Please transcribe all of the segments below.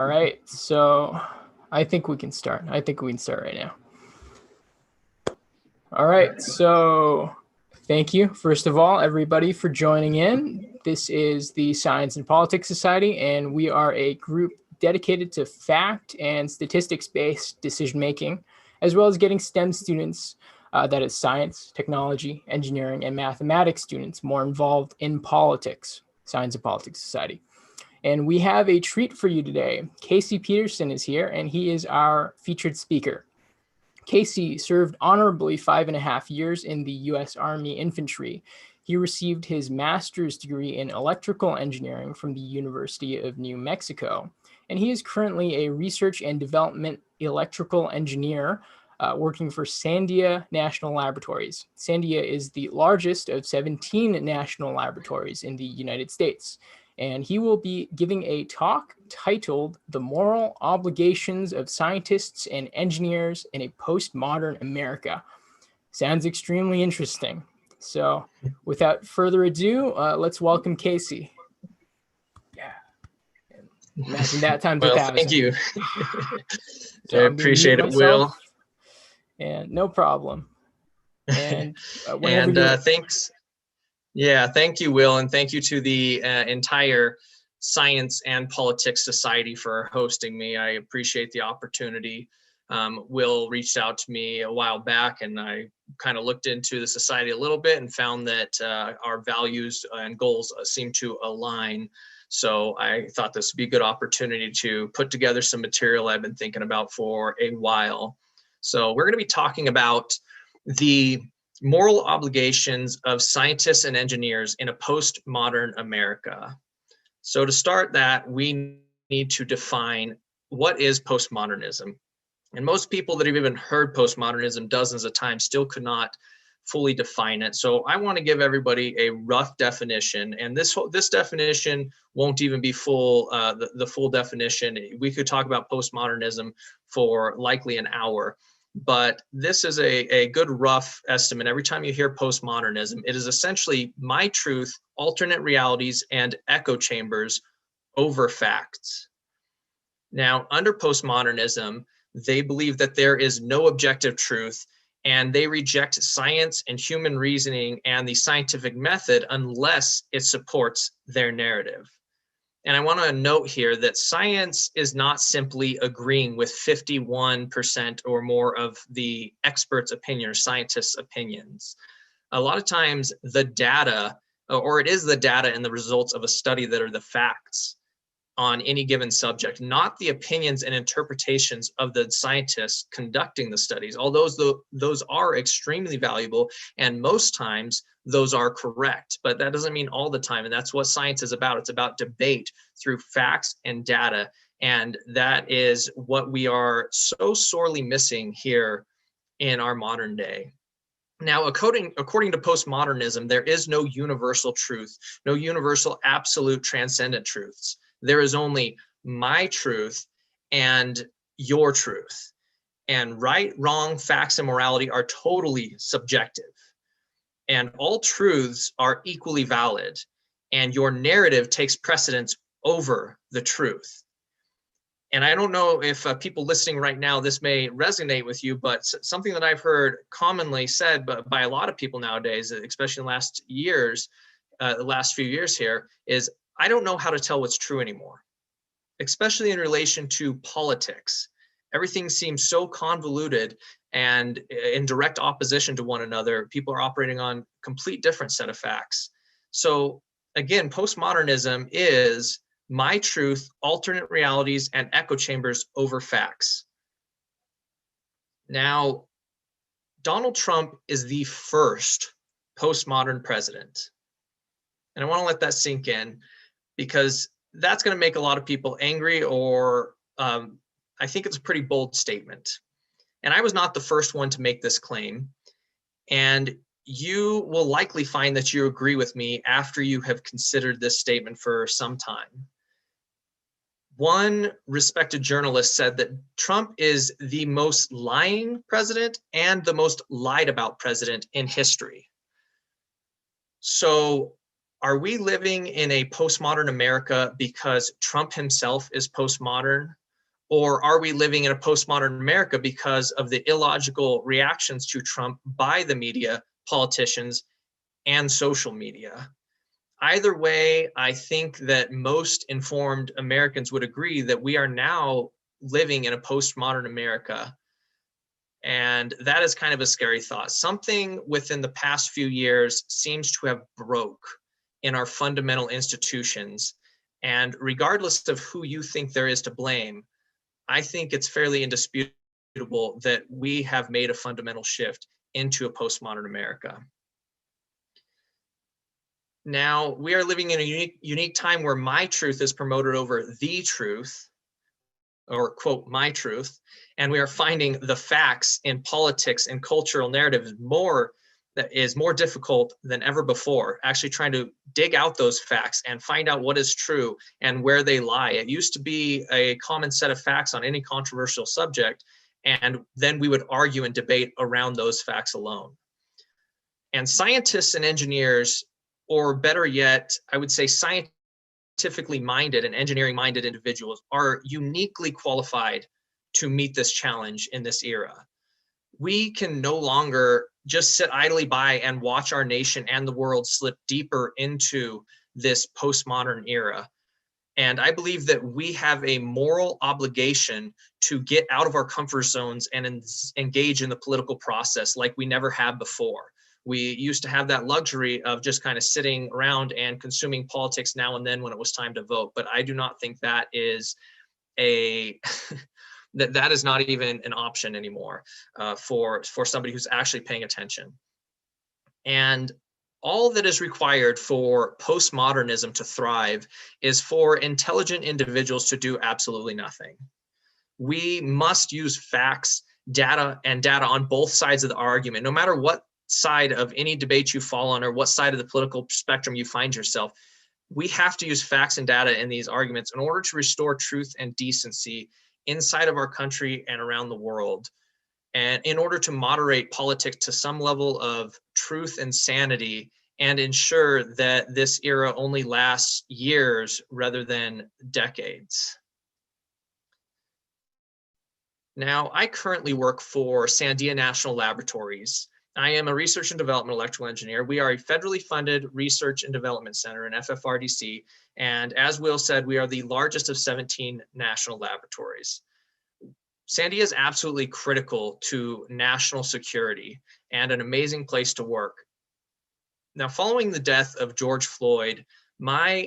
All right, so I think we can start. I think we can start right now. All right, so thank you, first of all, everybody, for joining in. This is the Science and Politics Society, and we are a group dedicated to fact and statistics-based decision-making, as well as getting STEM students, that is science, technology, engineering, and mathematics students, more involved in politics, Science and Politics Society. And we have a treat for you today. Casey Petersen is here, and he is our featured speaker. Casey served honorably 5.5 years in the U.S. Army Infantry. He received his master's degree in electrical engineering from the University of New Mexico, and he is currently a research and development electrical engineer working for Sandia National Laboratories. Sandia is the largest of 17 national laboratories in the United States. And he will be giving a talk titled The Moral Obligations of Scientists and Engineers in a Postmodern America. Sounds extremely interesting. So without further ado, let's welcome Casey. Yeah. Imagine that times well, 1,000. thank you. So I I'm gonna appreciate mute it, myself, Will. And no problem. And whenever and thanks. Yeah, thank you, Will, and thank you to the entire Science and Politics Society for hosting me. I appreciate the opportunity. Will reached out to me a while back, and I kind of looked into the society a little bit and found that our values and goals seem to align. So I thought this would be a good opportunity to put together some material I've been thinking about for a while. So we're going to be talking about the moral obligations of scientists and engineers in a postmodern America. So to start that, we need to define what is postmodernism. And most people that have even heard postmodernism dozens of times still could not fully define it. So I want to give everybody a rough definition, and this definition won't even be full, the full definition. We could talk about postmodernism for likely an hour. But this is a good rough estimate. Every time you hear postmodernism, it is essentially my truth, alternate realities, and echo chambers over facts. Now, under postmodernism, they believe that there is no objective truth, and they reject science and human reasoning and the scientific method unless it supports their narrative. And I want to note here that science is not simply agreeing with 51% or more of the experts' opinion or scientists' opinions. A lot of times the data, or it is the data and the results of a study that are the facts on any given subject, not the opinions and interpretations of the scientists conducting the studies. Although those are extremely valuable, and most times those are correct, but that doesn't mean all the time. And that's what science is about. It's about debate through facts and data. And that is what we are so sorely missing here in our modern day. Now, according to postmodernism, there is no universal truth, no universal absolute transcendent truths. There is only my truth and your truth. And right, wrong, facts, and morality are totally subjective. And all truths are equally valid. And your narrative takes precedence over the truth. And I don't know if people listening right now, this may resonate with you, but something that I've heard commonly said by a lot of people nowadays, especially in the last few years here, is I don't know how to tell what's true anymore, especially in relation to politics. Everything seems so convoluted and in direct opposition to one another. People are operating on complete different set of facts. So again, postmodernism is my truth, alternate realities, and echo chambers over facts. Now, Donald Trump is the first postmodern president. And I want to let that sink in, because that's going to make a lot of people angry, or I think it's a pretty bold statement. And I was not the first one to make this claim. And you will likely find that you agree with me after you have considered this statement for some time. One respected journalist said that Trump is the most lying president and the most lied about president in history. So Are we living in a postmodern America because Trump himself is postmodern? Or are we living in a postmodern America because of the illogical reactions to Trump by the media, politicians, and social media? Either way, I think that most informed Americans would agree that we are now living in a postmodern America. And that is kind of a scary thought. Something within the past few years seems to have broke in our fundamental institutions. And regardless of who you think there is to blame, I think it's fairly indisputable that we have made a fundamental shift into a postmodern America. Now, we are living in a unique time where my truth is promoted over the truth, or quote, my truth, and we are finding the facts in politics and cultural narratives that is more difficult than ever before, actually trying to dig out those facts and find out what is true and where they lie. It used to be a common set of facts on any controversial subject, and then we would argue and debate around those facts alone. And scientists and engineers, or better yet, I would say scientifically minded and engineering minded individuals, are uniquely qualified to meet this challenge in this era. We can no longer just sit idly by and watch our nation and the world slip deeper into this postmodern era. And I believe that we have a moral obligation to get out of our comfort zones and engage in the political process like we never have before. We used to have that luxury of just kind of sitting around and consuming politics now and then when it was time to vote. But I do not think that is that is not even an option anymore for somebody who's actually paying attention. And all that is required for postmodernism to thrive is for intelligent individuals to do absolutely nothing. We must use facts, data on both sides of the argument, no matter what side of any debate you fall on or what side of the political spectrum you find yourself. We have to use facts and data in these arguments in order to restore truth and decency inside of our country and around the world. And in order to moderate politics to some level of truth and sanity and ensure that this era only lasts years rather than decades. Now, I currently work for Sandia National Laboratories. I am a research and development electrical engineer. We are a federally funded research and development center, an FFRDC. And as Will said, we are the largest of 17 national laboratories. Sandia is absolutely critical to national security and an amazing place to work. Now, following the death of George Floyd, my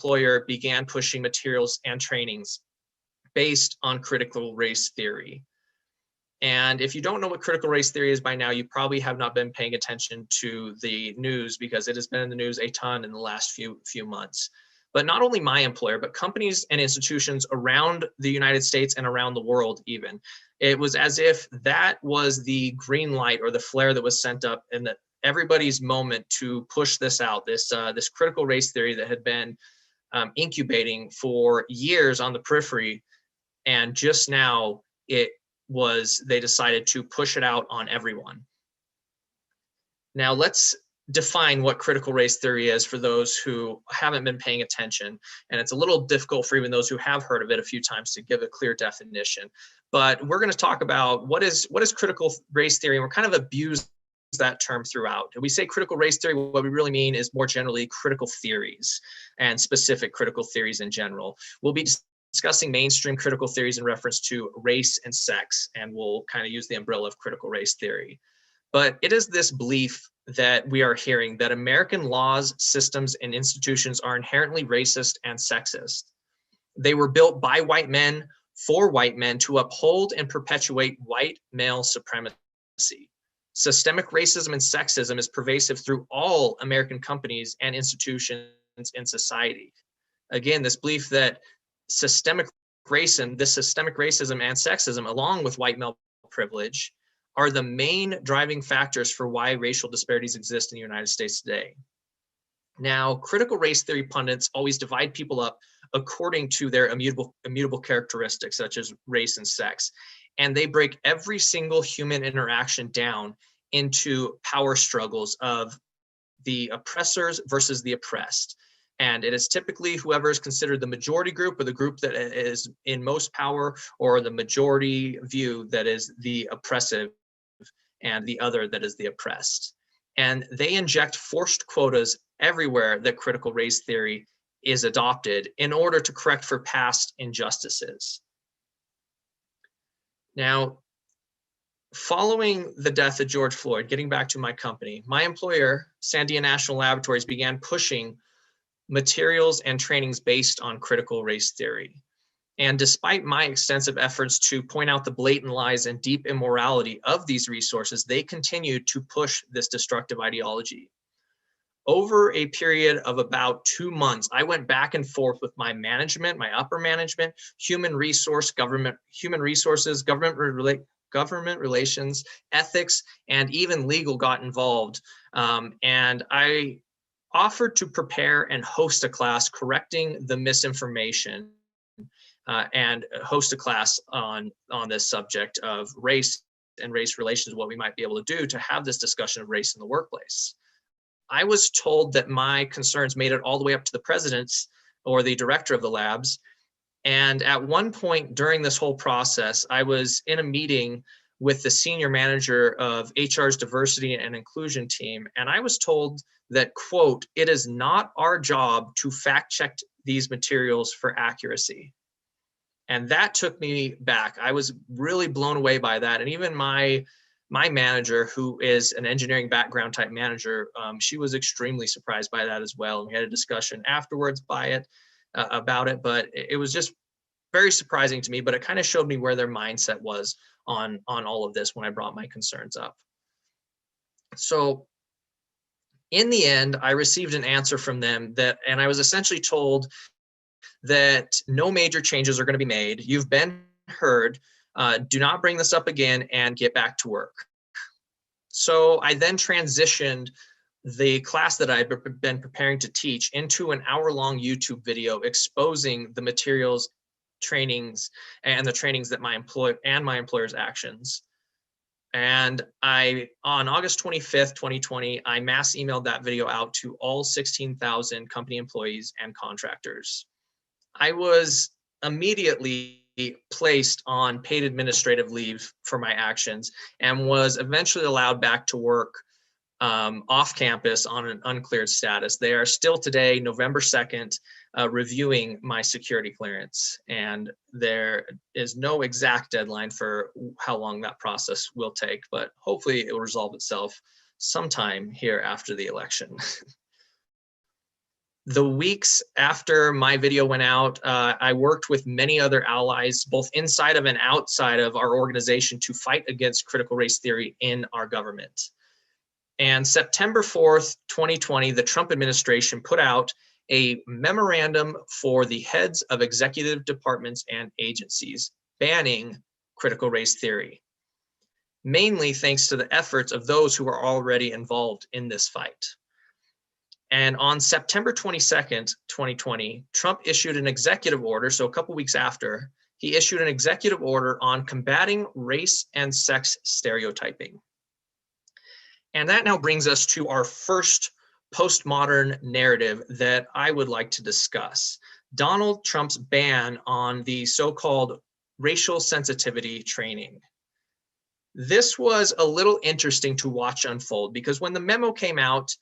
employer began pushing materials and trainings based on critical race theory. And if you don't know what critical race theory is by now, you probably have not been paying attention to the news because it has been in the news a ton in the last few months. But not only my employer, but companies and institutions around the United States and around the world even. It was as if that was the green light or the flare that was sent up in everybody's moment to push this out, this critical race theory that had been incubating for years on the periphery. And just now they decided to push it out on everyone. Now let's define what critical race theory is for those who haven't been paying attention. And it's a little difficult for even those who have heard of it a few times to give a clear definition. But we're going to talk about what is critical race theory, and we're kind of abused that term throughout. When we say critical race theory, what we really mean is more generally critical theories and specific critical theories in general. We'll be discussing mainstream critical theories in reference to race and sex, and we'll kind of use the umbrella of critical race theory. But it is this belief that we are hearing that American laws, systems, and institutions are inherently racist and sexist. They were built by white men for white men to uphold and perpetuate white male supremacy. Systemic racism and sexism is pervasive through all American companies and institutions in society. Again, this belief that systemic racism and sexism, along with white male privilege, are the main driving factors for why racial disparities exist in the United States today. Now, critical race theory pundits always divide people up according to their immutable characteristics, such as race and sex. And they break every single human interaction down into power struggles of the oppressors versus the oppressed. And it is typically whoever is considered the majority group, or the group that is in most power, or the majority view that is the oppressive, and the other that is the oppressed. And they inject forced quotas everywhere that critical race theory is adopted in order to correct for past injustices. Now, following the death of George Floyd, getting back to my company, my employer, Sandia National Laboratories, began pushing materials and trainings based on critical race theory. And despite my extensive efforts to point out the blatant lies and deep immorality of these resources, they continued to push this destructive ideology. Over a period of about 2 months, I went back and forth with my management, my upper management, human resources, government relations, ethics, and even legal got involved. And I offered to prepare and host a class correcting the misinformation, and host a class on this subject of race and race relations, what we might be able to do to have this discussion of race in the workplace. I was told that my concerns made it all the way up to the president's or the director of the labs. And at one point during this whole process, I was in a meeting with the senior manager of HR's diversity and inclusion team. And I was told that, quote, "It is not our job to fact check these materials for accuracy." And that took me back. I was really blown away by that. And even my manager, who is an engineering background type manager, she was extremely surprised by that as well. And we had a discussion afterwards about it, but it was just very surprising to me, but it kind of showed me where their mindset was on all of this when I brought my concerns up. So in the end, I received an answer from them and I was essentially told that no major changes are going to be made. You've been heard. Do not bring this up again and get back to work. So I then transitioned the class that I've been preparing to teach into an hour-long YouTube video exposing the materials, trainings, and the trainings that my employer's actions. And on August 25th, 2020, I mass emailed that video out to all 16,000 company employees and contractors. I was immediately placed on paid administrative leave for my actions and was eventually allowed back to work off campus on an uncleared status. They are still today, November 2nd, reviewing my security clearance, and there is no exact deadline for how long that process will take, but hopefully it will resolve itself sometime here after the election. The weeks after my video went out, I worked with many other allies, both inside of and outside of our organization, to fight against critical race theory in our government. And September 4th, 2020, the Trump administration put out a memorandum for the heads of executive departments and agencies banning critical race theory, mainly thanks to the efforts of those who are already involved in this fight. And on September 22nd, 2020, Trump issued an executive order. So a couple weeks after, he issued an executive order on combating race and sex stereotyping. And that now brings us to our first postmodern narrative that I would like to discuss: Donald Trump's ban on the so-called racial sensitivity training. This was a little interesting to watch unfold because when the memo came out,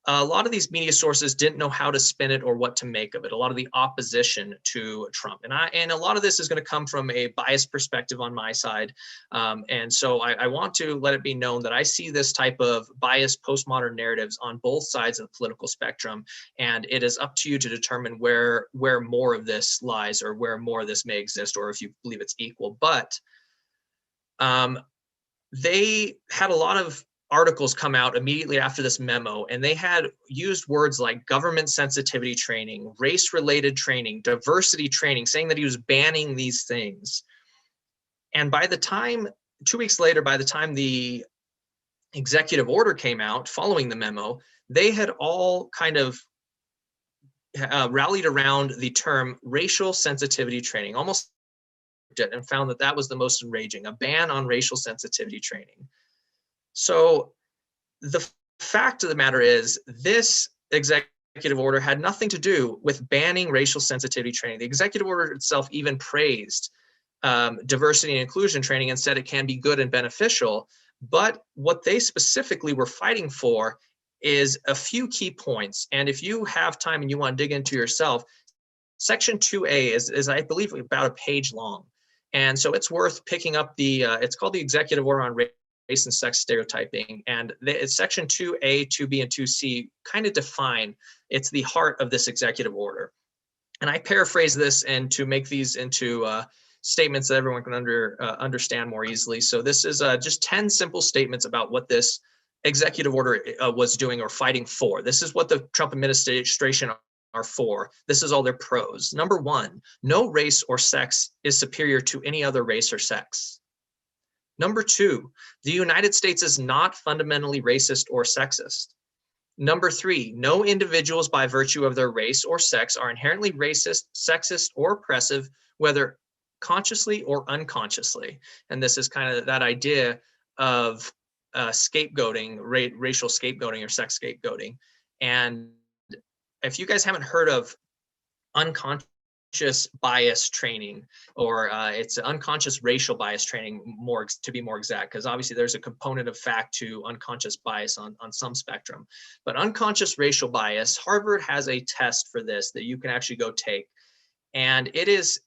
a lot of these media sources didn't know how to spin it or what to make of it. A lot of the opposition to Trump, and a lot of this is going to come from a biased perspective on my side. And so I want to let it be known that I see this type of biased postmodern narratives on both sides of the political spectrum, and it is up to you to determine where more of this lies or where more of this may exist, or if you believe it's equal. But they had a lot of articles come out immediately after this memo, and they had used words like government sensitivity training, race-related training, diversity training, saying that he was banning these things. And by the time, 2 weeks later, by the time the executive order came out following the memo, they had all kind of rallied around the term racial sensitivity training, almost, and found that that was the most enraging, a ban on racial sensitivity training. So the fact of the matter is, this executive order had nothing to do with banning racial sensitivity training. The executive order itself even praised diversity and inclusion training and said it can be good and beneficial. But what they specifically were fighting for is a few key points. And if you have time and you want to dig into yourself, Section 2A is I believe, about a page long. And so it's worth picking up it's called the Executive Order on Race and Sex Stereotyping. And it's Section 2A, 2B, and 2C kind of define, it's the heart of this executive order. And I paraphrase this and to make these into statements that everyone can understand more easily. So this is just 10 simple statements about what this executive order was doing or fighting for. This is what the Trump administration are for. This is all their pros. Number one, no race or sex is superior to any other race or sex. Number two, the United States is not fundamentally racist or sexist. Number three, no individuals by virtue of their race or sex are inherently racist, sexist, or oppressive, whether consciously or unconsciously. And this is kind of that idea of scapegoating, racial scapegoating or sex scapegoating. And if you guys haven't heard of unconscious bias training, or it's unconscious racial bias training, to be more exact, because obviously there's a component of fact to unconscious bias on some spectrum. But unconscious racial bias, Harvard has a test for this that you can actually go take. And it is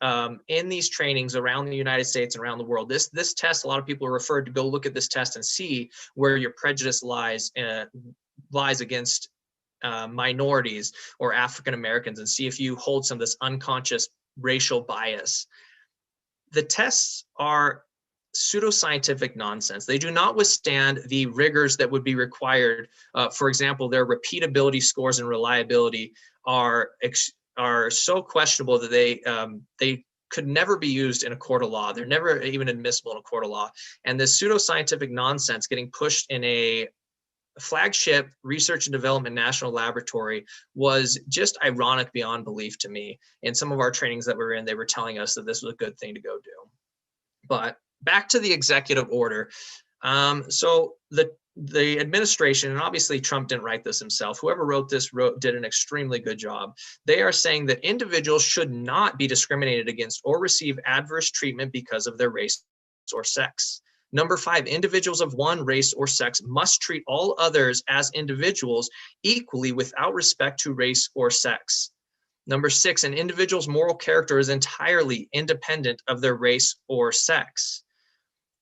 in these trainings around the United States and around the world. This test, a lot of people are referred to go look at this test and see where your prejudice lies against minorities or African Americans, and see if you hold some of this unconscious racial bias. The tests are pseudoscientific nonsense. They do not withstand the rigors that would be required. For example, their repeatability scores and reliability are so questionable that they could never be used in a court of law. They're never even admissible in a court of law. And this pseudoscientific nonsense getting pushed in a flagship research and development national laboratory was just ironic beyond belief to me. In some of our trainings that we were in, they were telling us that this was a good thing to go do. But back to the executive order. So the administration, and obviously Trump didn't write this himself, whoever wrote this did an extremely good job. They are saying that individuals should not be discriminated against or receive adverse treatment because of their race or sex. Number 5, individuals of one race or sex must treat all others as individuals equally without respect to race or sex. Number 6, an individual's moral character is entirely independent of their race or sex.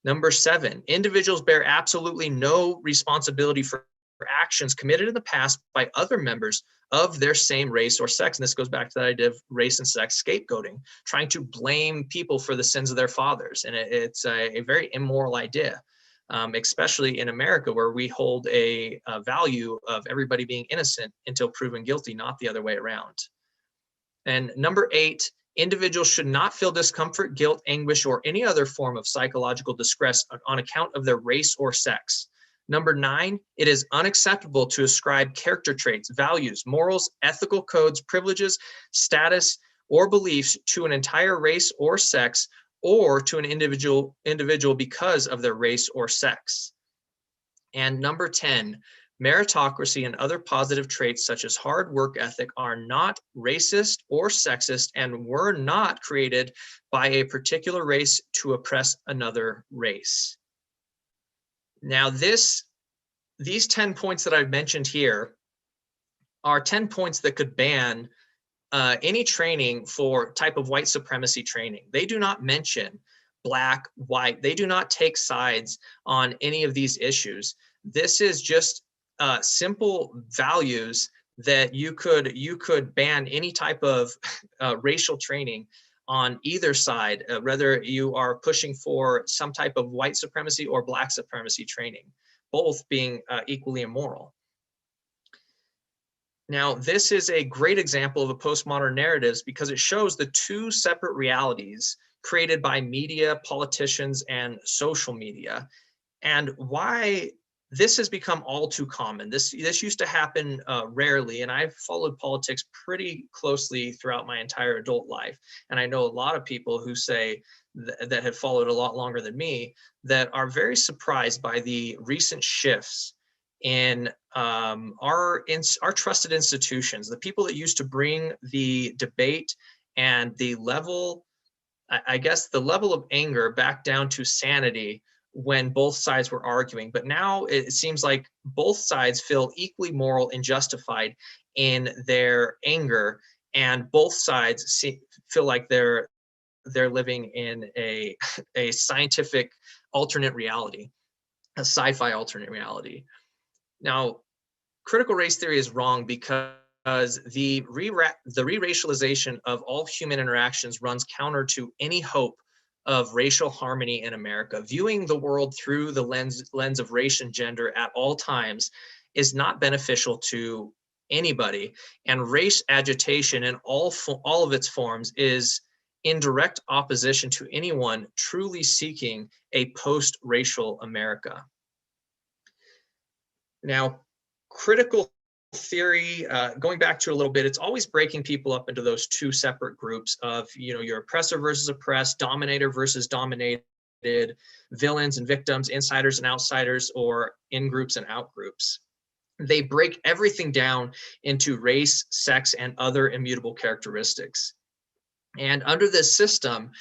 Number 7, individuals bear absolutely no responsibility for actions committed in the past by other members of their same race or sex. And this goes back to that idea of race and sex scapegoating, trying to blame people for the sins of their fathers. And it's a very immoral idea, especially in America, where we hold a value of everybody being innocent until proven guilty, not the other way around. And number 8, individuals should not feel discomfort, guilt, anguish, or any other form of psychological distress on account of their race or sex. Number 9, it is unacceptable to ascribe character traits, values, morals, ethical codes, privileges, status, or beliefs to an entire race or sex, or to an individual because of their race or sex. And number 10, meritocracy and other positive traits such as hard work ethic are not racist or sexist and were not created by a particular race to oppress another race. Now, these 10 points that I've mentioned here are 10 points that could ban any training for type of white supremacy training. They do not mention black, white. They do not take sides on any of these issues. This is just simple values that you could ban any type of racial training on either side, whether you are pushing for some type of white supremacy or black supremacy training, both being equally immoral. Now, this is a great example of a postmodern narratives because it shows the two separate realities created by media, politicians, and social media, and why this has become all too common. This used to happen rarely, and I've followed politics pretty closely throughout my entire adult life. And I know a lot of people who say that have followed a lot longer than me that are very surprised by the recent shifts in our trusted institutions, the people that used to bring the debate and the level, I guess, the level of anger back down to sanity when both sides were arguing. But now it seems like both sides feel equally moral and justified in their anger, and both sides feel like they're living in a scientific alternate reality, a sci-fi alternate reality. Now, critical race theory is wrong because the re-racialization of all human interactions runs counter to any hope of racial harmony in America. Viewing the world through the lens of race and gender at all times is not beneficial to anybody, and race agitation in all of its forms is in direct opposition to anyone truly seeking a post-racial America. Now, critical theory, going back to a little bit, it's always breaking people up into those two separate groups of, your oppressor versus oppressed, dominator versus dominated, villains and victims, insiders and outsiders, or in-groups and out-groups. They break everything down into race, sex, and other immutable characteristics. And under this system,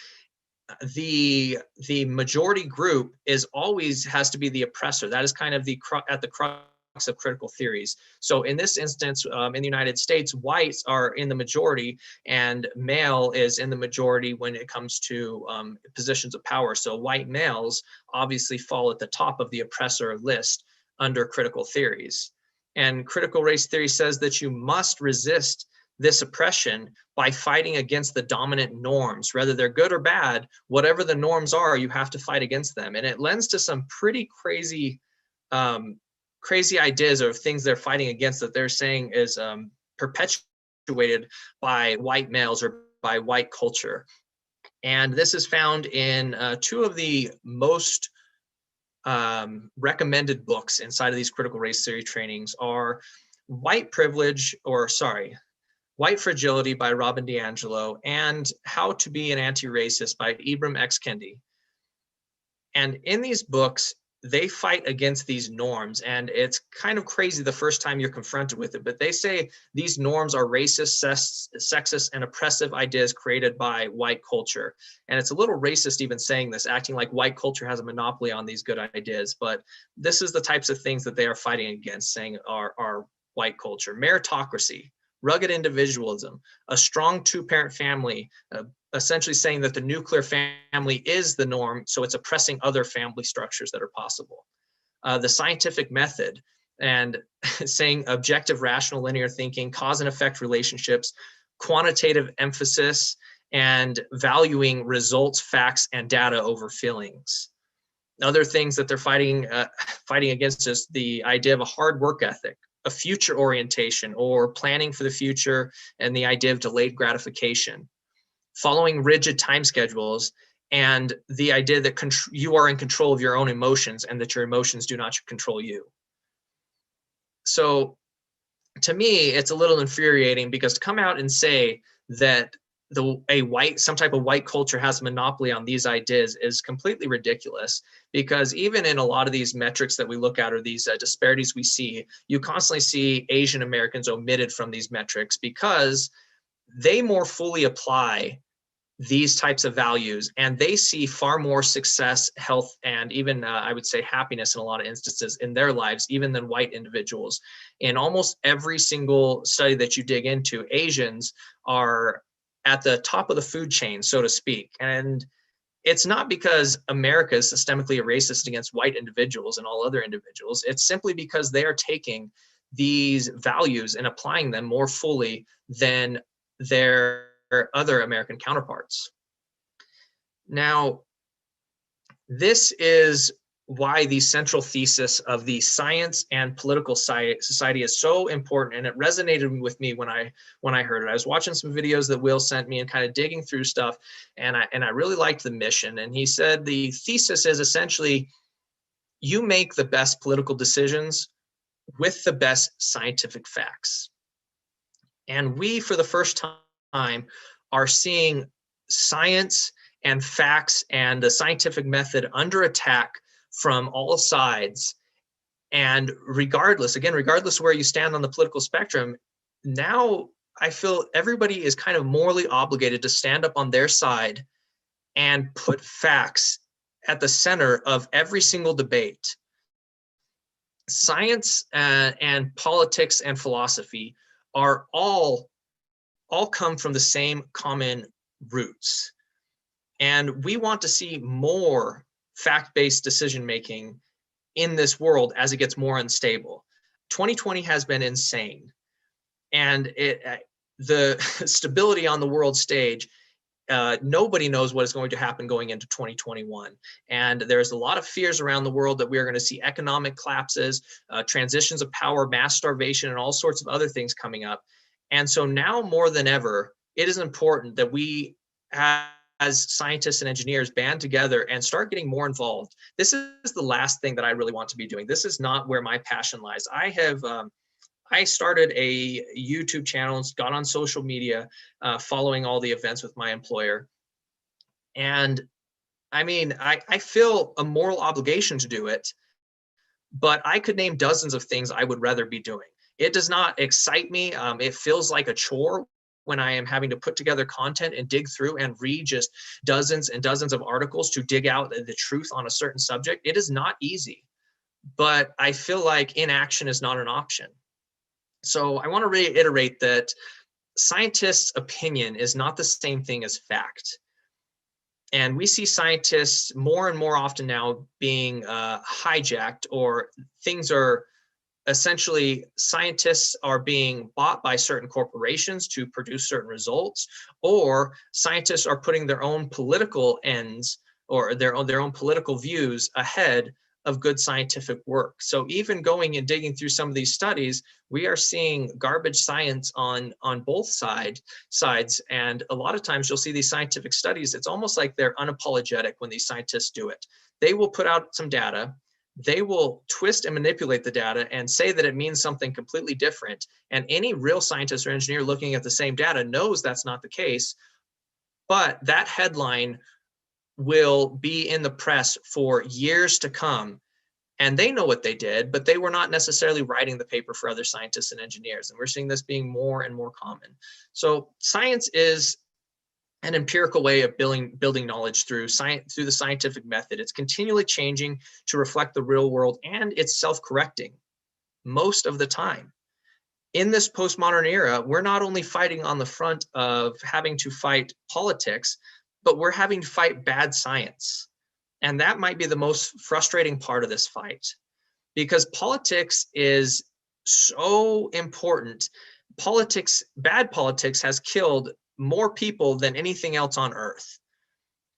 the majority group has to be the oppressor. That is kind of at the crux of critical theories. So in this instance, in the United States, whites are in the majority, and male is in the majority when it comes to positions of power. So white males obviously fall at the top of the oppressor list under critical theories. And critical race theory says that you must resist this oppression by fighting against the dominant norms, whether they're good or bad. Whatever the norms are, you have to fight against them. And it lends to some pretty crazy ideas of things they're fighting against, that they're saying is perpetuated by white males or by white culture. And this is found in two of the most recommended books inside of these critical race theory trainings are White Fragility by Robin DiAngelo and How to Be an Anti-Racist by Ibram X. Kendi. And in these books, they fight against these norms, and it's kind of crazy the first time you're confronted with it, but they say these norms are racist, sexist, and oppressive ideas created by white culture. And it's a little racist even saying this, acting like white culture has a monopoly on these good ideas, but this is the types of things that they are fighting against, saying are white culture. Meritocracy, rugged individualism, a strong two-parent family, essentially saying that the nuclear family is the norm, so it's oppressing other family structures that are possible. The scientific method, and saying objective, rational, linear thinking, cause and effect relationships, quantitative emphasis, and valuing results, facts, and data over feelings. Other things that they're fighting against is the idea of a hard work ethic, a future orientation or planning for the future, and the idea of delayed gratification, following rigid time schedules, and the idea that you are in control of your own emotions and that your emotions do not control you. So to me, it's a little infuriating, because to come out and say that some type of white culture has a monopoly on these ideas is completely ridiculous, because even in a lot of these metrics that we look at, or these disparities we see, you constantly see Asian Americans omitted from these metrics because they more fully apply these types of values, and they see far more success, health, and even I would say happiness in a lot of instances in their lives, even than white individuals. In almost every single study that you dig into, Asians are at the top of the food chain, so to speak. And it's not because America is systemically racist against white individuals and all other individuals. It's simply because they are taking these values and applying them more fully than their other American counterparts. Now, this is why the central thesis of the science and political society is so important, and it resonated with me when I heard it. I was watching some videos that Will sent me and kind of digging through stuff, and I really liked the mission. And he said the thesis is essentially, you make the best political decisions with the best scientific facts. And we, for the first time, are seeing science and facts and the scientific method under attack from all sides. And regardless of where you stand on the political spectrum, now I feel everybody is kind of morally obligated to stand up on their side and put facts at the center of every single debate. Science and politics and philosophy are all come from the same common roots. And we want to see more fact-based decision-making in this world as it gets more unstable. 2020 has been insane. And the stability on the world stage, nobody knows what is going to happen going into 2021. And there's a lot of fears around the world that we are going to see economic collapses, transitions of power, mass starvation, and all sorts of other things coming up. And so now more than ever, it is important that we, as scientists and engineers, band together and start getting more involved. This is the last thing that I really want to be doing. This is not where my passion lies. I started a YouTube channel, got on social media, following all the events with my employer. And I mean, I feel a moral obligation to do it, but I could name dozens of things I would rather be doing. It does not excite me. It feels like a chore when I am having to put together content and dig through and read just dozens and dozens of articles to dig out the truth on a certain subject. It is not easy, but I feel like inaction is not an option. So I want to reiterate that scientists' opinion is not the same thing as fact. And we see scientists more and more often now being hijacked, or things are essentially, scientists are being bought by certain corporations to produce certain results, or scientists are putting their own political ends or their own political views ahead of good scientific work. So even going and digging through some of these studies, we are seeing garbage science on both sides. And a lot of times you'll see these scientific studies, it's almost like they're unapologetic when these scientists do it. They will put out some data, they will twist and manipulate the data and say that it means something completely different. And any real scientist or engineer looking at the same data knows that's not the case. But that headline will be in the press for years to come. And they know what they did, but they were not necessarily writing the paper for other scientists and engineers. And we're seeing this being more and more common. So science is an empirical way of building knowledge through the scientific method. It's continually changing to reflect the real world, and it's self-correcting most of the time. In this postmodern era, we're not only fighting on the front of having to fight politics, but we're having to fight bad science. And that might be the most frustrating part of this fight, because politics is so important. Bad politics has killed more people than anything else on earth.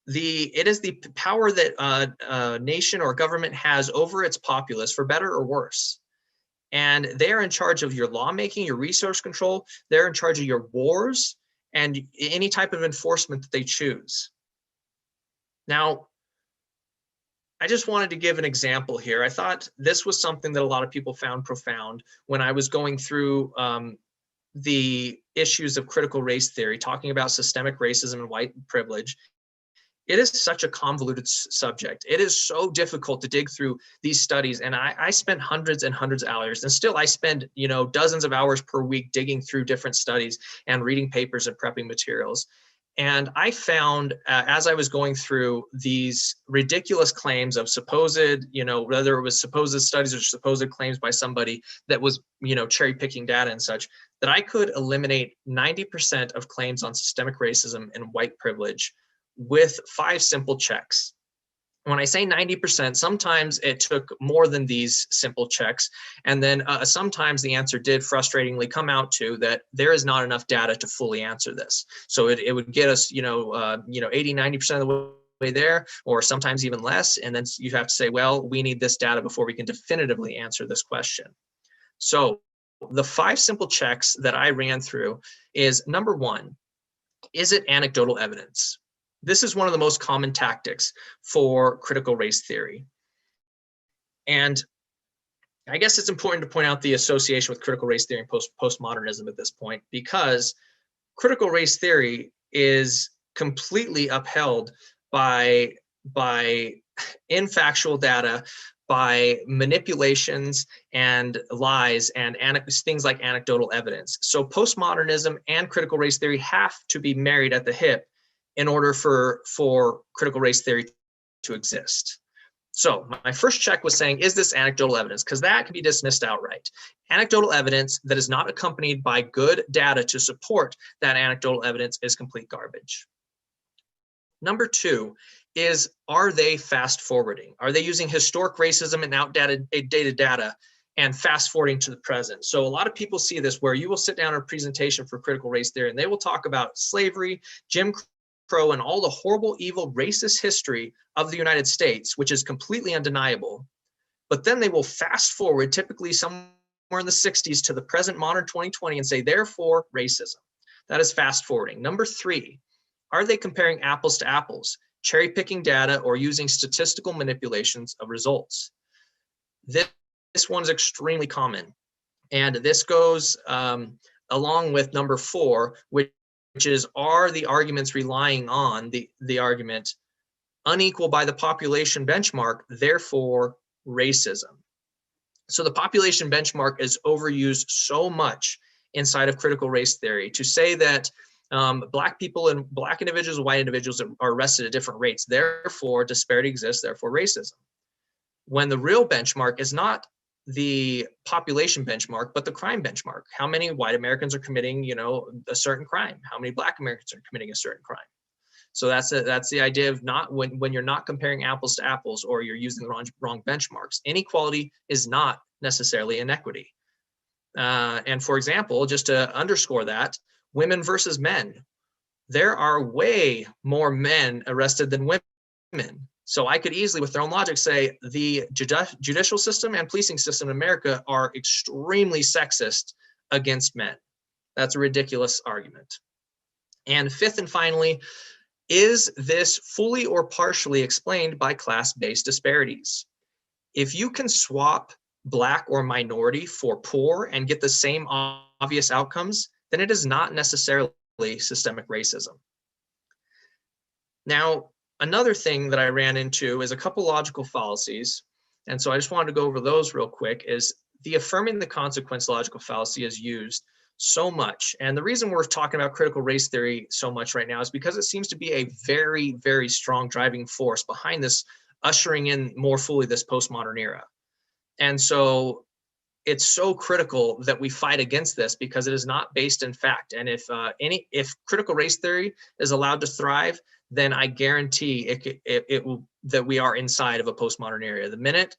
It is the power that a nation or government has over its populace, for better or worse. And they're in charge of your lawmaking, your resource control. They're in charge of your wars and any type of enforcement that they choose. Now, I just wanted to give an example here. I thought this was something that a lot of people found profound when I was going through the issues of critical race theory, talking about systemic racism and white privilege. It is such a convoluted subject. It is so difficult to dig through these studies. And I spent hundreds and hundreds of hours, and still I spend, dozens of hours per week digging through different studies and reading papers and prepping materials. And I found, as I was going through these ridiculous claims of supposed, whether it was supposed studies or supposed claims by somebody that was, cherry picking data and such, that I could eliminate 90% of claims on systemic racism and white privilege with 5 simple checks. When I say 90%, sometimes it took more than these simple checks. And then sometimes the answer did frustratingly come out to that there is not enough data to fully answer this. So it would get us, 80, 90% of the way there, or sometimes even less. And then you have to say, well, we need this data before we can definitively answer this question. So the 5 simple checks that I ran through is, number 1, is it anecdotal evidence? This is one of the most common tactics for critical race theory. And I guess it's important to point out the association with critical race theory and postmodernism at this point, because critical race theory is completely upheld by in factual data by manipulations and lies and things like anecdotal evidence. So postmodernism and critical race theory have to be married at the hip in order for critical race theory to exist. So my first check was saying, is this anecdotal evidence? Because that can be dismissed outright. Anecdotal evidence that is not accompanied by good data to support that anecdotal evidence is complete garbage. Number two is, are they fast forwarding? Are they using historic racism and outdated data and fast forwarding to the present? So a lot of people see this where you will sit down in a presentation for critical race theory and they will talk about slavery, Jim Crow, and all the horrible, evil, racist history of the United States, which is completely undeniable. But then they will fast forward, typically somewhere in the 60s to the present modern 2020, and say, therefore, racism. That is fast forwarding. Number three, are they comparing apples to apples, cherry picking data, or using statistical manipulations of results? This one's extremely common. And this goes along with number four, which is, are the arguments relying on the argument unequal by the population benchmark, therefore racism? So the population benchmark is overused so much inside of critical race theory to say that Black people and Black individuals and white individuals are arrested at different rates, therefore disparity exists, therefore racism. When the real benchmark is not the population benchmark, but the crime benchmark. How many white Americans are committing, a certain crime? How many Black Americans are committing a certain crime? So that's the idea of not when you're not comparing apples to apples, or you're using the wrong benchmarks. Inequality is not necessarily inequity. And for example, just to underscore that, women versus men, there are way more men arrested than women. So I could easily, with their own logic, say the judicial system and policing system in America are extremely sexist against men. That's a ridiculous argument. And fifth and finally, is this fully or partially explained by class-based disparities? If you can swap Black or minority for poor and get the same obvious outcomes, then it is not necessarily systemic racism. Now, another thing that I ran into is a couple logical fallacies. And so I just wanted to go over those real quick. Is the affirming the consequence logical fallacy is used so much. And the reason we're talking about critical race theory so much right now is because it seems to be a very, very strong driving force behind this ushering in more fully this postmodern era. And so it's so critical that we fight against this because it is not based in fact. And if critical race theory is allowed to thrive, then I guarantee it will, that we are inside of a postmodern era. The minute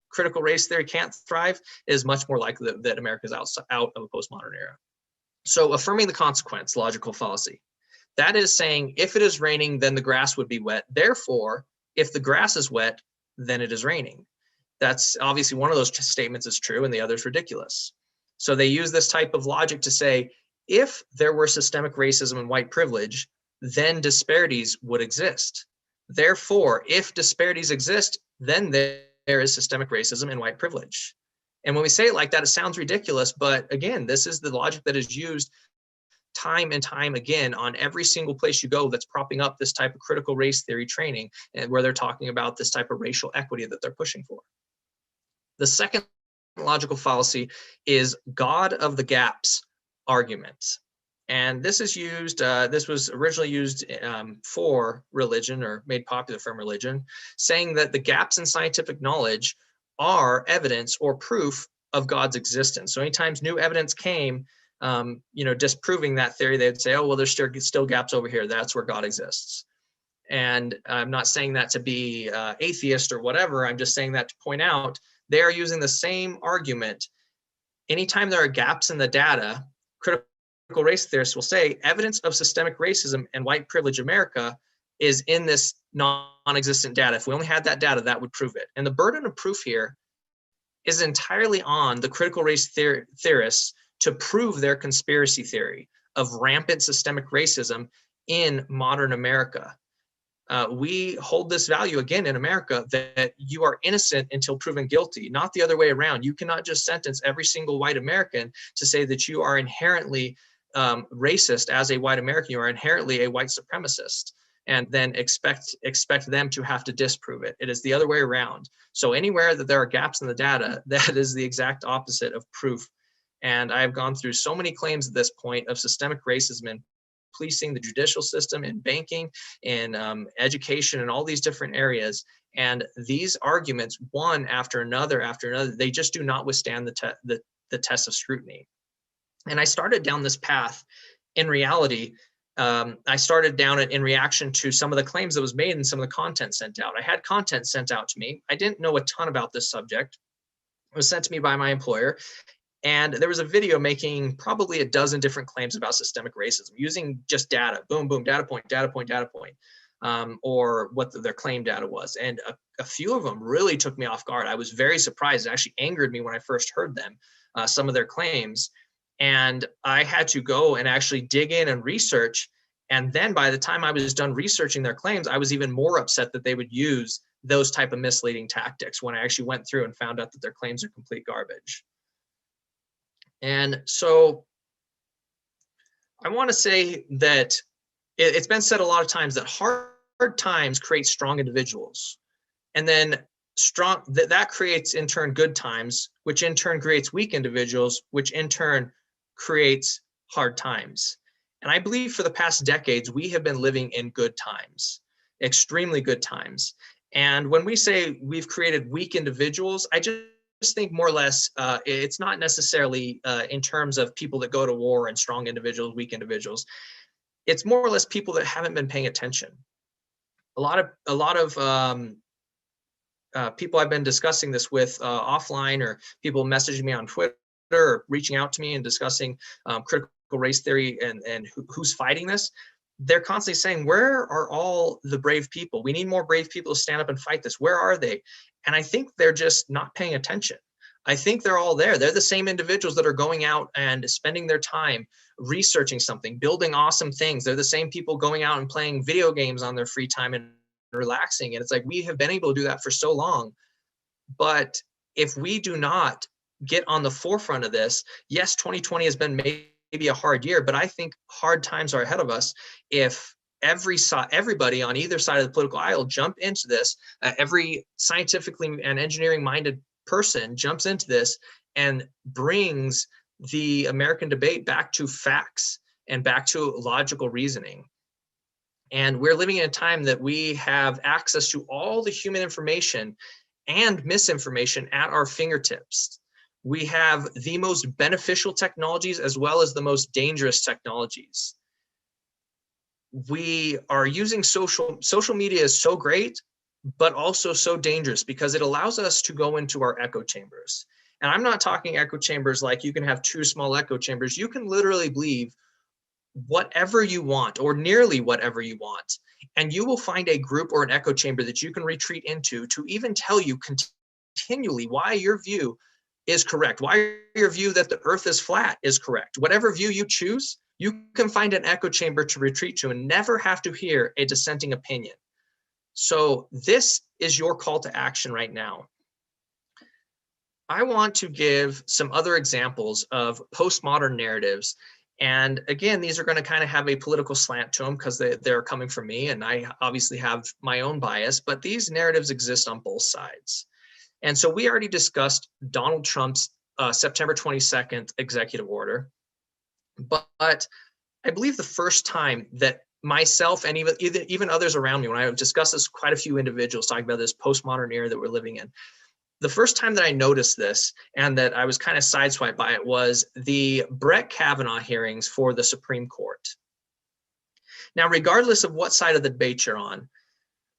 critical race theory can't thrive, it is much more likely that America is out of a postmodern era. So affirming the consequence logical fallacy. That is saying, if it is raining, then the grass would be wet. Therefore, if the grass is wet, then it is raining. That's obviously one of those statements is true and the other is ridiculous. So they use this type of logic to say, if there were systemic racism and white privilege, then disparities would exist. Therefore, if disparities exist, then there is systemic racism and white privilege. And when we say it like that, it sounds ridiculous. But again, this is the logic that is used time and time again on every single place you go that's propping up this type of critical race theory training, and where they're talking about this type of racial equity that they're pushing for. The second logical fallacy is God of the gaps argument. And this is used, this was originally used for religion, or made popular from religion, saying that the gaps in scientific knowledge are evidence or proof of God's existence. So anytime new evidence came, disproving that theory, they'd say, oh, well, there's still gaps over here. That's where God exists. And I'm not saying that to be atheist or whatever. I'm just saying that to point out they are using the same argument. Anytime there are gaps in the data, critical race theorists will say evidence of systemic racism and white privilege America is in this non-existent data. If we only had that data, that would prove it. And the burden of proof here is entirely on the critical race theorists to prove their conspiracy theory of rampant systemic racism in modern America. We hold this value again in America, that you are innocent until proven guilty, not the other way around. You cannot just sentence every single white American to say that you are inherently racist as a white American. You are inherently a white supremacist. and then expect them to have to disprove it. It is the other way around. So anywhere that there are gaps in the data, that is the exact opposite of proof. And I've gone through so many claims at this point of systemic racism in policing, the judicial system, in banking, in education, and all these different areas. And these arguments, one after another, they just do not withstand the test of scrutiny. And I started down this path. In reality, I started down it in reaction to some of the claims that was made and some of the content sent out. I had content sent out to me. I didn't know a ton about this subject. It was sent to me by my employer. And there was a video making probably a dozen different claims about systemic racism using just data, boom, boom, data point, or what their claim data was. And a few of them really took me off guard. I was very surprised. It actually angered me when I first heard them, some of their claims. And I had to go and actually dig in and research. And then by the time I was done researching their claims, I was even more upset that they would use those type of misleading tactics when I actually went through and found out that their claims are complete garbage. And so I want to say that it's been said a lot of times that hard times create strong individuals. And then that creates in turn good times, which in turn creates weak individuals, which in turn creates hard times. And I believe for the past decades, we have been living in good times, extremely good times. And when we say we've created weak individuals, I just think more or less it's not necessarily in terms of people that go to war and strong individuals, weak individuals. It's more or less people that haven't been paying attention. A lot of people I've been discussing this with offline, or people messaging me on Twitter, or reaching out to me and discussing critical race theory and who's fighting this. They're constantly saying, where are all the brave people? We need more brave people to stand up and fight this. Where are they? And I think they're just not paying attention. I think they're all there. They're the same individuals that are going out and spending their time researching something, building awesome things. They're the same people going out and playing video games on their free time and relaxing. And it's like, we have been able to do that for so long. But if we do not get on the forefront of this, yes, 2020 has been maybe a hard year, but I think hard times are ahead of us if everybody on either side of the political aisle jump into this. Every scientifically and engineering minded person jumps into this and brings the American debate back to facts and back to logical reasoning. And we're living in a time that we have access to all the human information and misinformation at our fingertips. We have the most beneficial technologies as well as the most dangerous technologies. We are using social media is so great, but also so dangerous because it allows us to go into our echo chambers. And I'm not talking echo chambers like you can have 2 small echo chambers. You can literally believe whatever you want or nearly whatever you want. And you will find a group or an echo chamber that you can retreat into to even tell you continually why your view is correct, why your view that the earth is flat is correct. Whatever view you choose, you can find an echo chamber to retreat to and never have to hear a dissenting opinion. So this is your call to action right now. I want to give some other examples of postmodern narratives. And again, these are going to kind of have a political slant to them because they're coming from me, and I obviously have my own bias, but these narratives exist on both sides. And so we already discussed Donald Trump's September 22nd executive order. But I believe the first time that myself and even others around me, when I discussed this, quite a few individuals talking about this postmodern era that we're living in, the first time that I noticed this and that I was kind of sideswiped by it was the Brett Kavanaugh hearings for the Supreme Court. Now, regardless of what side of the debate you're on,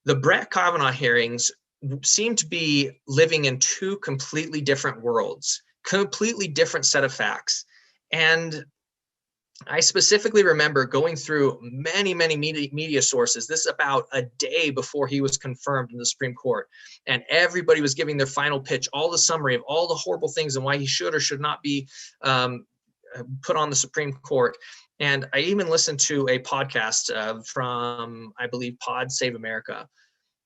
the Brett Kavanaugh hearings seem to be living in 2 completely different worlds, completely different set of facts. And I specifically remember going through many media sources. This is about a day before he was confirmed in the Supreme Court. And everybody was giving their final pitch, all the summary of all the horrible things and why he should or should not be put on the Supreme Court. And I even listened to a podcast from, I believe, Pod Save America.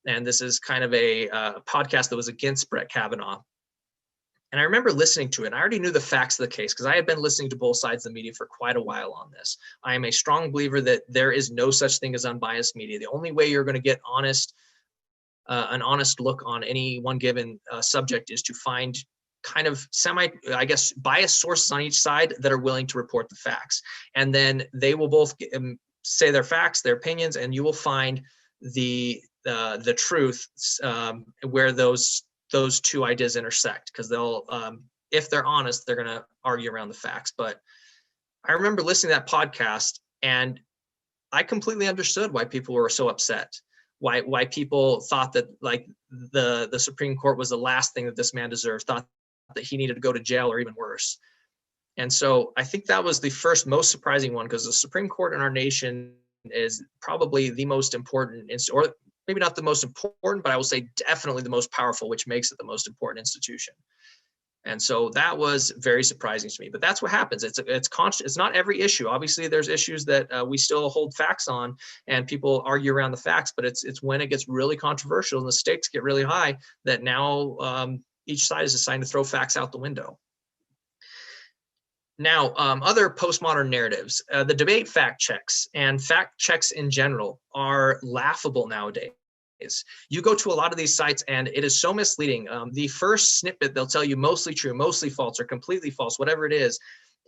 And this is kind of a podcast that was against Brett Kavanaugh. And I remember listening to it, and I already knew the facts of the case because I had been listening to both sides of the media for quite a while on this. I am a strong believer that there is no such thing as unbiased media. The only way you're going to get an honest look on any one given subject is to find kind of I guess, biased sources on each side that are willing to report the facts. And then they will both say their facts, their opinions, and you will find the truth where those two ideas intersect, because they'll if they're honest, they're going to argue around the facts. But I remember listening to that podcast, and I completely understood why people were so upset, why people thought that like the Supreme Court was the last thing that this man deserved, thought that he needed to go to jail or even worse. And so I think that was the first most surprising one, because the Supreme Court in our nation is probably the most important, or maybe not the most important, but I will say definitely the most powerful, which makes it the most important institution. And so that was very surprising to me. But that's what happens. It's constant. It's not every issue. Obviously, there's issues that we still hold facts on, and people argue around the facts. But it's when it gets really controversial and the stakes get really high that now each side is deciding to throw facts out the window. Now, other postmodern narratives, the debate fact checks and fact checks in general are laughable nowadays. You go to a lot of these sites and it is so misleading. The first snippet, they'll tell you mostly true, mostly false, or completely false, whatever it is.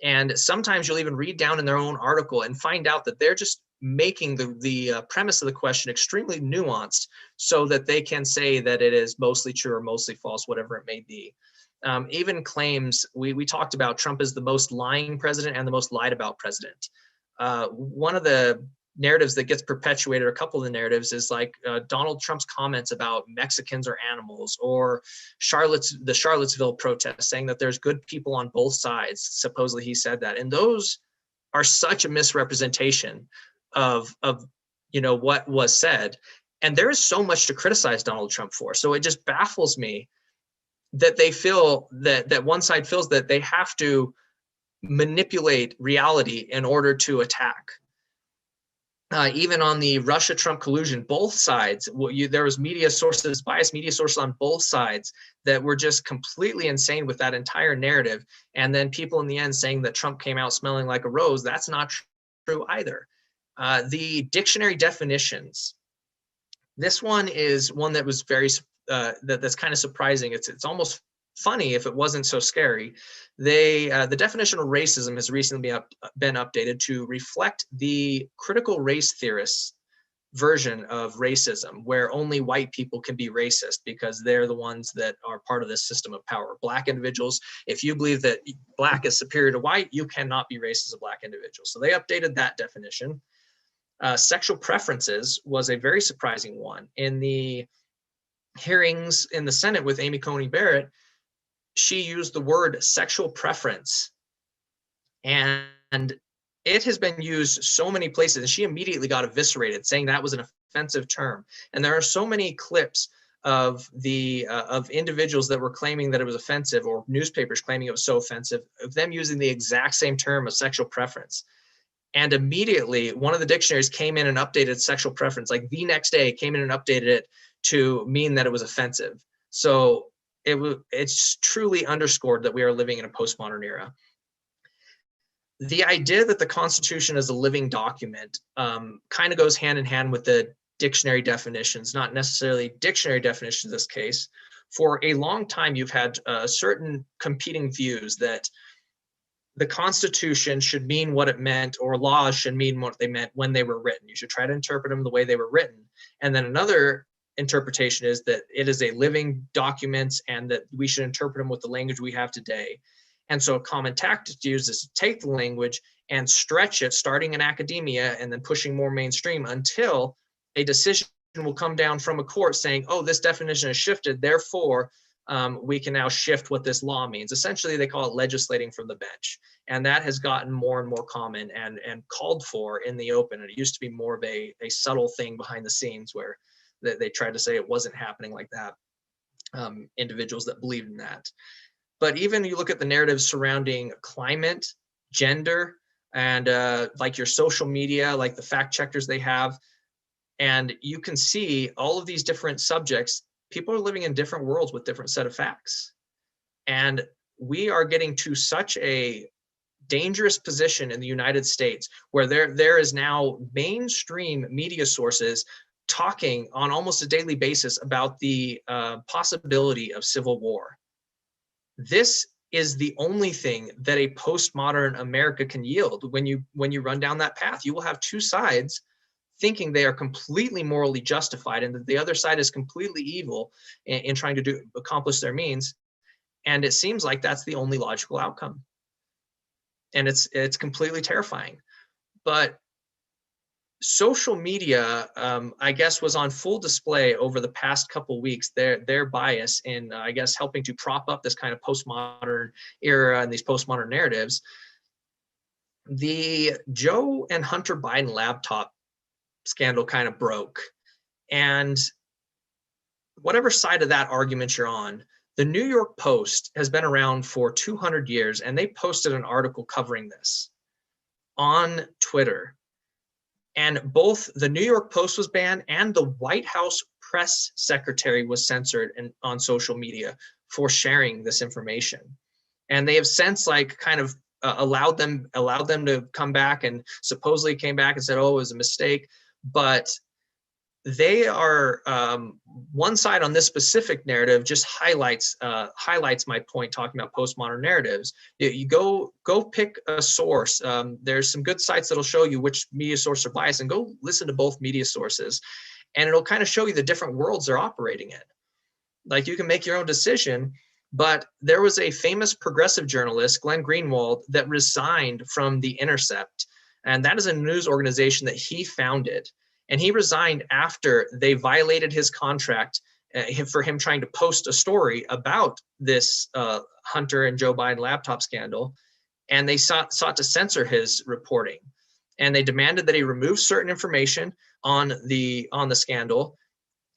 And sometimes you'll even read down in their own article and find out that they're just making the premise of the question extremely nuanced so that they can say that it is mostly true or mostly false, whatever it may be. Even claims, we talked about Trump is the most lying president and the most lied about president. One of the narratives that gets perpetuated, a couple of the narratives, is like Donald Trump's comments about Mexicans are animals, or the Charlottesville protests, saying that there's good people on both sides. Supposedly he said that. And those are such a misrepresentation of what was said. And there is so much to criticize Donald Trump for. So it just baffles me that they feel that one side feels that they have to manipulate reality in order to attack. Even on the Russia-Trump collusion, both sides, there was biased media sources on both sides that were just completely insane with that entire narrative. And then people in the end saying that Trump came out smelling like a rose. That's not true either. The dictionary definitions. This one is one that was that's kind of surprising. It's almost funny if it wasn't so scary. The definition of racism has recently been updated to reflect the critical race theorists' version of racism, where only white people can be racist because they're the ones that are part of this system of power. Black individuals, if you believe that black is superior to white, you cannot be racist as a black individual. So they updated that definition. Sexual preferences was a very surprising one. In the hearings in the Senate with Amy Coney Barrett, she used the word sexual preference, and it has been used so many places, and she immediately got eviscerated, saying that was an offensive term. And there are so many clips of individuals that were claiming that it was offensive, or newspapers claiming it was so offensive, of them using the exact same term of sexual preference. And immediately, one of the dictionaries came in and updated sexual preference, like the next day came in and updated it to mean that it was offensive. So it's truly underscored that we are living in a postmodern era. The idea that the Constitution is a living document kind of goes hand in hand with the dictionary definitions, not necessarily dictionary definitions in this case. For a long time, you've had certain competing views that the Constitution should mean what it meant, or laws should mean what they meant when they were written. You should try to interpret them the way they were written. And then another interpretation is that it is a living document and that we should interpret them with the language we have today. And so a common tactic to use is to take the language and stretch it, starting in academia and then pushing more mainstream until a decision will come down from a court saying, oh, this definition has shifted, therefore we can now shift what this law means. Essentially, they call it legislating from the bench. And that has gotten more and more common and called for in the open. And it used to be more of a subtle thing behind the scenes where they tried to say it wasn't happening like that, individuals that believed in that. But even you look at the narratives surrounding climate, gender, and like your social media, like the fact checkers they have, and you can see all of these different subjects, people are living in different worlds with different set of facts. And we are getting to such a dangerous position in the United States where there is now mainstream media sources talking on almost a daily basis about the possibility of civil war. This is the only thing that a postmodern America can yield. When you run down that path, you will have two sides thinking they are completely morally justified and that the other side is completely evil in trying to accomplish their means. And it seems like that's the only logical outcome. And it's completely terrifying. But social media, I guess, was on full display over the past couple weeks, their bias in, I guess, helping to prop up this kind of postmodern era and these postmodern narratives. The Joe and Hunter Biden laptop scandal kind of broke. And whatever side of that argument you're on, the New York Post has been around for 200 years, and they posted an article covering this on Twitter. And both the New York Post was banned and the White House press secretary was censored on social media for sharing this information. And they have since kind of allowed them to come back, and supposedly came back and said, oh, it was a mistake. But they are, one side on this specific narrative just highlights my point talking about postmodern narratives. You go pick a source. There's some good sites that'll show you which media sources are biased, and go listen to both media sources, and it'll kind of show you the different worlds they're operating in. Like, you can make your own decision. But there was a famous progressive journalist, Glenn Greenwald, that resigned from The Intercept, and that is a news organization that he founded. And he resigned after they violated his contract for him trying to post a story about this Hunter and Joe Biden laptop scandal. And they sought to censor his reporting. And they demanded that he remove certain information on the scandal.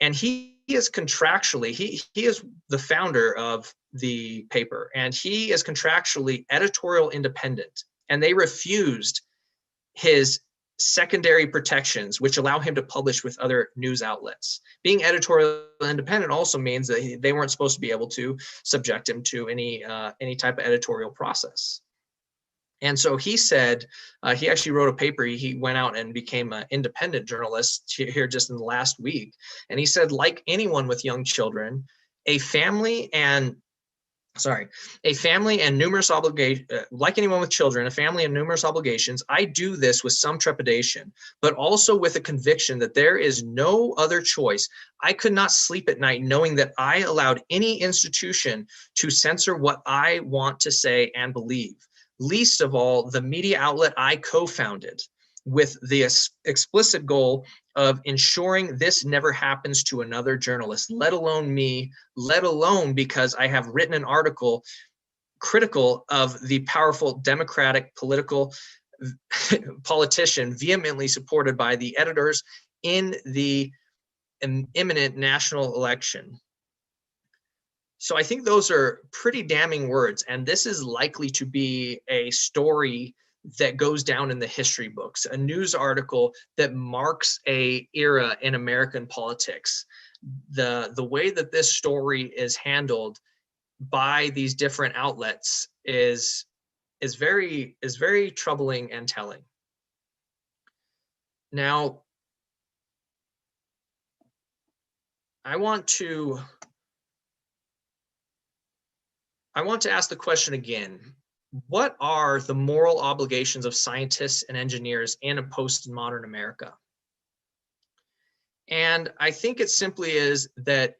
And he is contractually, he is the founder of the paper, and he is contractually editorial independent. And they refused his secondary protections, which allow him to publish with other news outlets. Being editorial independent also means that they weren't supposed to be able to subject him to any type of editorial process. And so he said, he actually wrote a paper. He went out and became an independent journalist here just in the last week. And he said, like anyone with young children, a family and numerous obligations, like anyone with children, a family and numerous obligations, I do this with some trepidation, but also with a conviction that there is no other choice. I could not sleep at night knowing that I allowed any institution to censor what I want to say and believe, least of all the media outlet I co-founded, with the explicit goal of ensuring this never happens to another journalist, let alone me, let alone because I have written an article critical of the powerful Democratic politician vehemently supported by the editors in the imminent national election. So I think those are pretty damning words, and this is likely to be a story that goes down in the history books, a news article that marks a era in American politics. The way that this story is handled by these different outlets is very troubling and telling. Now, I want to ask the question again. What are the moral obligations of scientists and engineers in a postmodern America? And I think it simply is that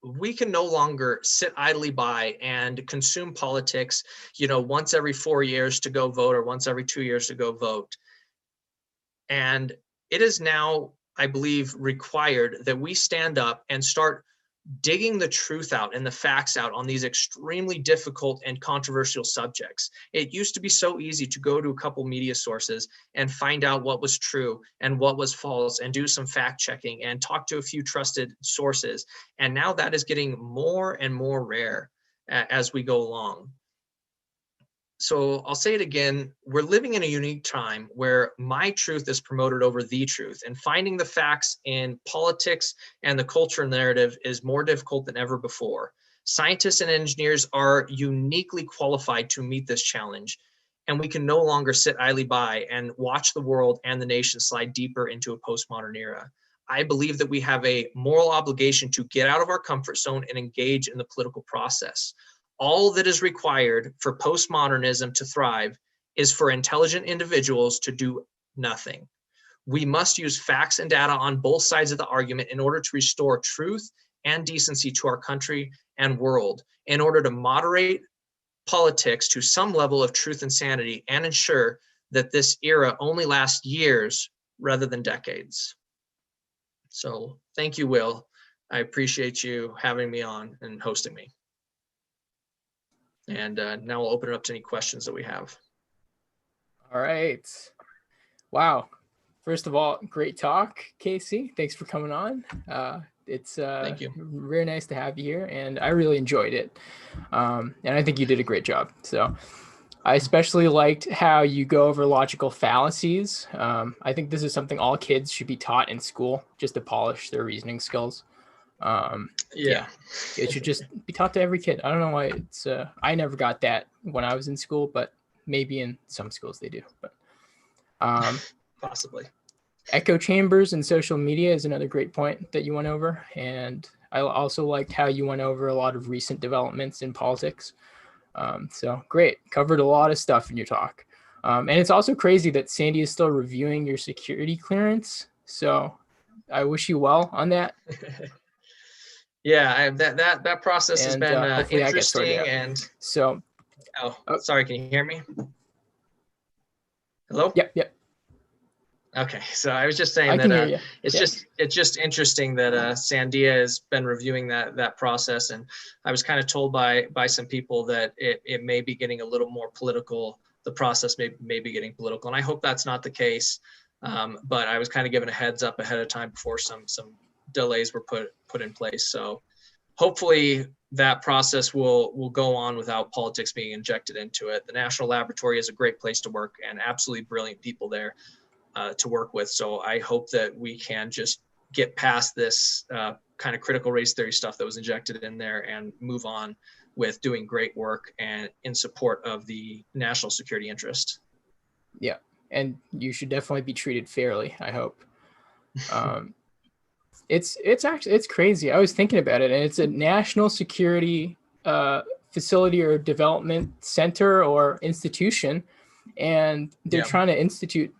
we can no longer sit idly by and consume politics, once every 4 years to go vote or once every 2 years to go vote. And it is now, I believe, required that we stand up and start digging the truth out and the facts out on these extremely difficult and controversial subjects. It used to be so easy to go to a couple media sources and find out what was true and what was false and do some fact checking and talk to a few trusted sources. And now that is getting more and more rare as we go along. So I'll say it again, we're living in a unique time where my truth is promoted over the truth, and finding the facts in politics and the culture narrative is more difficult than ever before. Scientists and engineers are uniquely qualified to meet this challenge, and we can no longer sit idly by and watch the world and the nation slide deeper into a postmodern era. I believe that we have a moral obligation to get out of our comfort zone and engage in the political process. All that is required for postmodernism to thrive is for intelligent individuals to do nothing. We must use facts and data on both sides of the argument in order to restore truth and decency to our country and world, in order to moderate politics to some level of truth and sanity, and ensure that this era only lasts years rather than decades. So thank you, Will. I appreciate you having me on and hosting me. And now we'll open it up to any questions that we have. All right. Wow. First of all, great talk, Casey. Thanks for coming on. It's Thank you. very nice to have you here, and I really enjoyed it. And I think you did a great job. So I especially liked how you go over logical fallacies. I think this is something all kids should be taught in school, just to polish their reasoning skills. Yeah, it should just be taught to every kid. I don't know why it's, I never got that when I was in school, but maybe in some schools they do. But possibly. Echo chambers and social media is another great point that you went over. And I also liked how you went over a lot of recent developments in politics. So great, covered a lot of stuff in your talk. And it's also crazy that Sandy is still reviewing your security clearance. So I wish you well on that. Yeah, that process has been interesting. And so, sorry, can you hear me? Hello? Yep. Okay, so I was just saying that it's just interesting that Sandia has been reviewing that process, and I was kind of told by some people that it may be getting a little more political. The process may be getting political, and I hope that's not the case. But I was kind of given a heads up ahead of time before some delays were put in place. So hopefully that process will go on without politics being injected into it. The National Laboratory is a great place to work and absolutely brilliant people there to work with. So I hope that we can just get past this kind of critical race theory stuff that was injected in there and move on with doing great work and in support of the national security interest. Yeah, and you should definitely be treated fairly, I hope. It's crazy. I was thinking about it, and it's a national security facility or development center or institution, and they're trying to institute,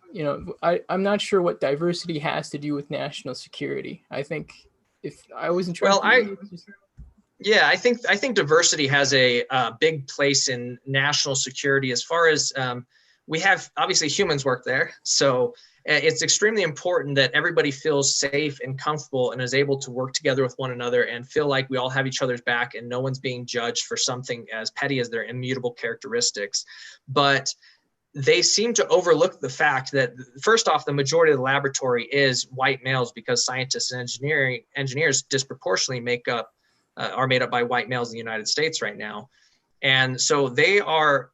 I'm not sure what diversity has to do with national security. I think if I wasn't trying I think diversity has a big place in national security, as far as we have obviously humans work there. So it's extremely important that everybody feels safe and comfortable and is able to work together with one another and feel like we all have each other's back and no one's being judged for something as petty as their immutable characteristics. But they seem to overlook the fact that, first off, the majority of the laboratory is white males, because scientists and engineers disproportionately are made up by white males in the United States right now. And so they are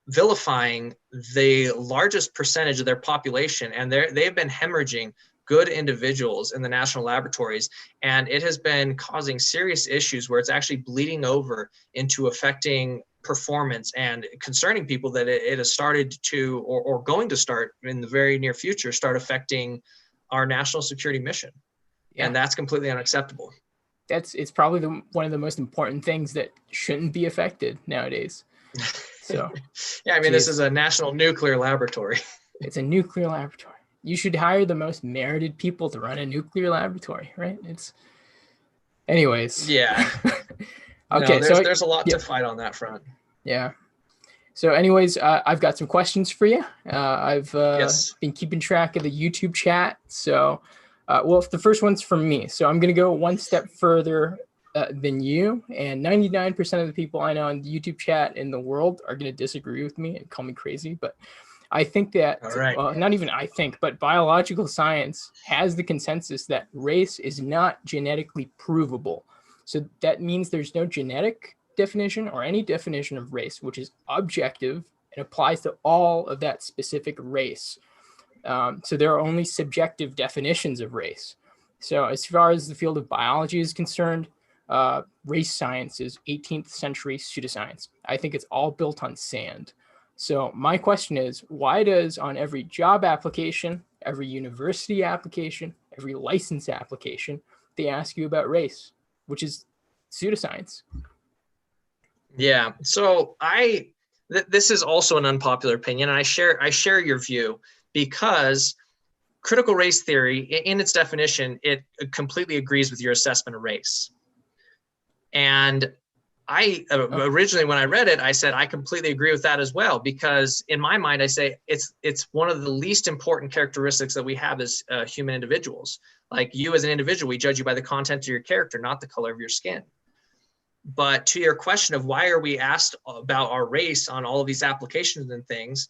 vilifying the largest percentage of their population, and they've been hemorrhaging good individuals in the national laboratories, and it has been causing serious issues where it's actually bleeding over into affecting performance and concerning people that it has started to, or going to start in the very near future, start affecting our national security mission. And that's completely unacceptable. It's probably one of the most important things that shouldn't be affected nowadays. So yeah, I mean, this is a national nuclear laboratory. It's a nuclear laboratory. You should hire the most merited people to run a nuclear laboratory, right? Anyways. Yeah. Okay. No, there's a lot to fight on that front. Yeah. So anyways, I've got some questions for you. I've been keeping track of the YouTube chat. So, the first one's from me. So I'm going to go one step further than you. And 99% of the people I know in the YouTube chat in the world are going to disagree with me and call me crazy. But I think that, not even I think, but biological science has the consensus that race is not genetically provable. So that means there's no genetic definition or any definition of race, which is objective and applies to all of that specific race. So there are only subjective definitions of race. So as far as the field of biology is concerned, race science is 18th century pseudoscience. I think it's all built on sand. So my question is, why does on every job application, every university application, every license application, they ask you about race, which is pseudoscience? Yeah. So this is also an unpopular opinion, and I share your view, because critical race theory, in its definition, it completely agrees with your assessment of race. And I originally, when I read it, I said I completely agree with that as well, because in my mind, I say it's one of the least important characteristics that we have as human individuals. Like you as an individual, we judge you by the content of your character, not the color of your skin. But to your question of why are we asked about our race on all of these applications and things,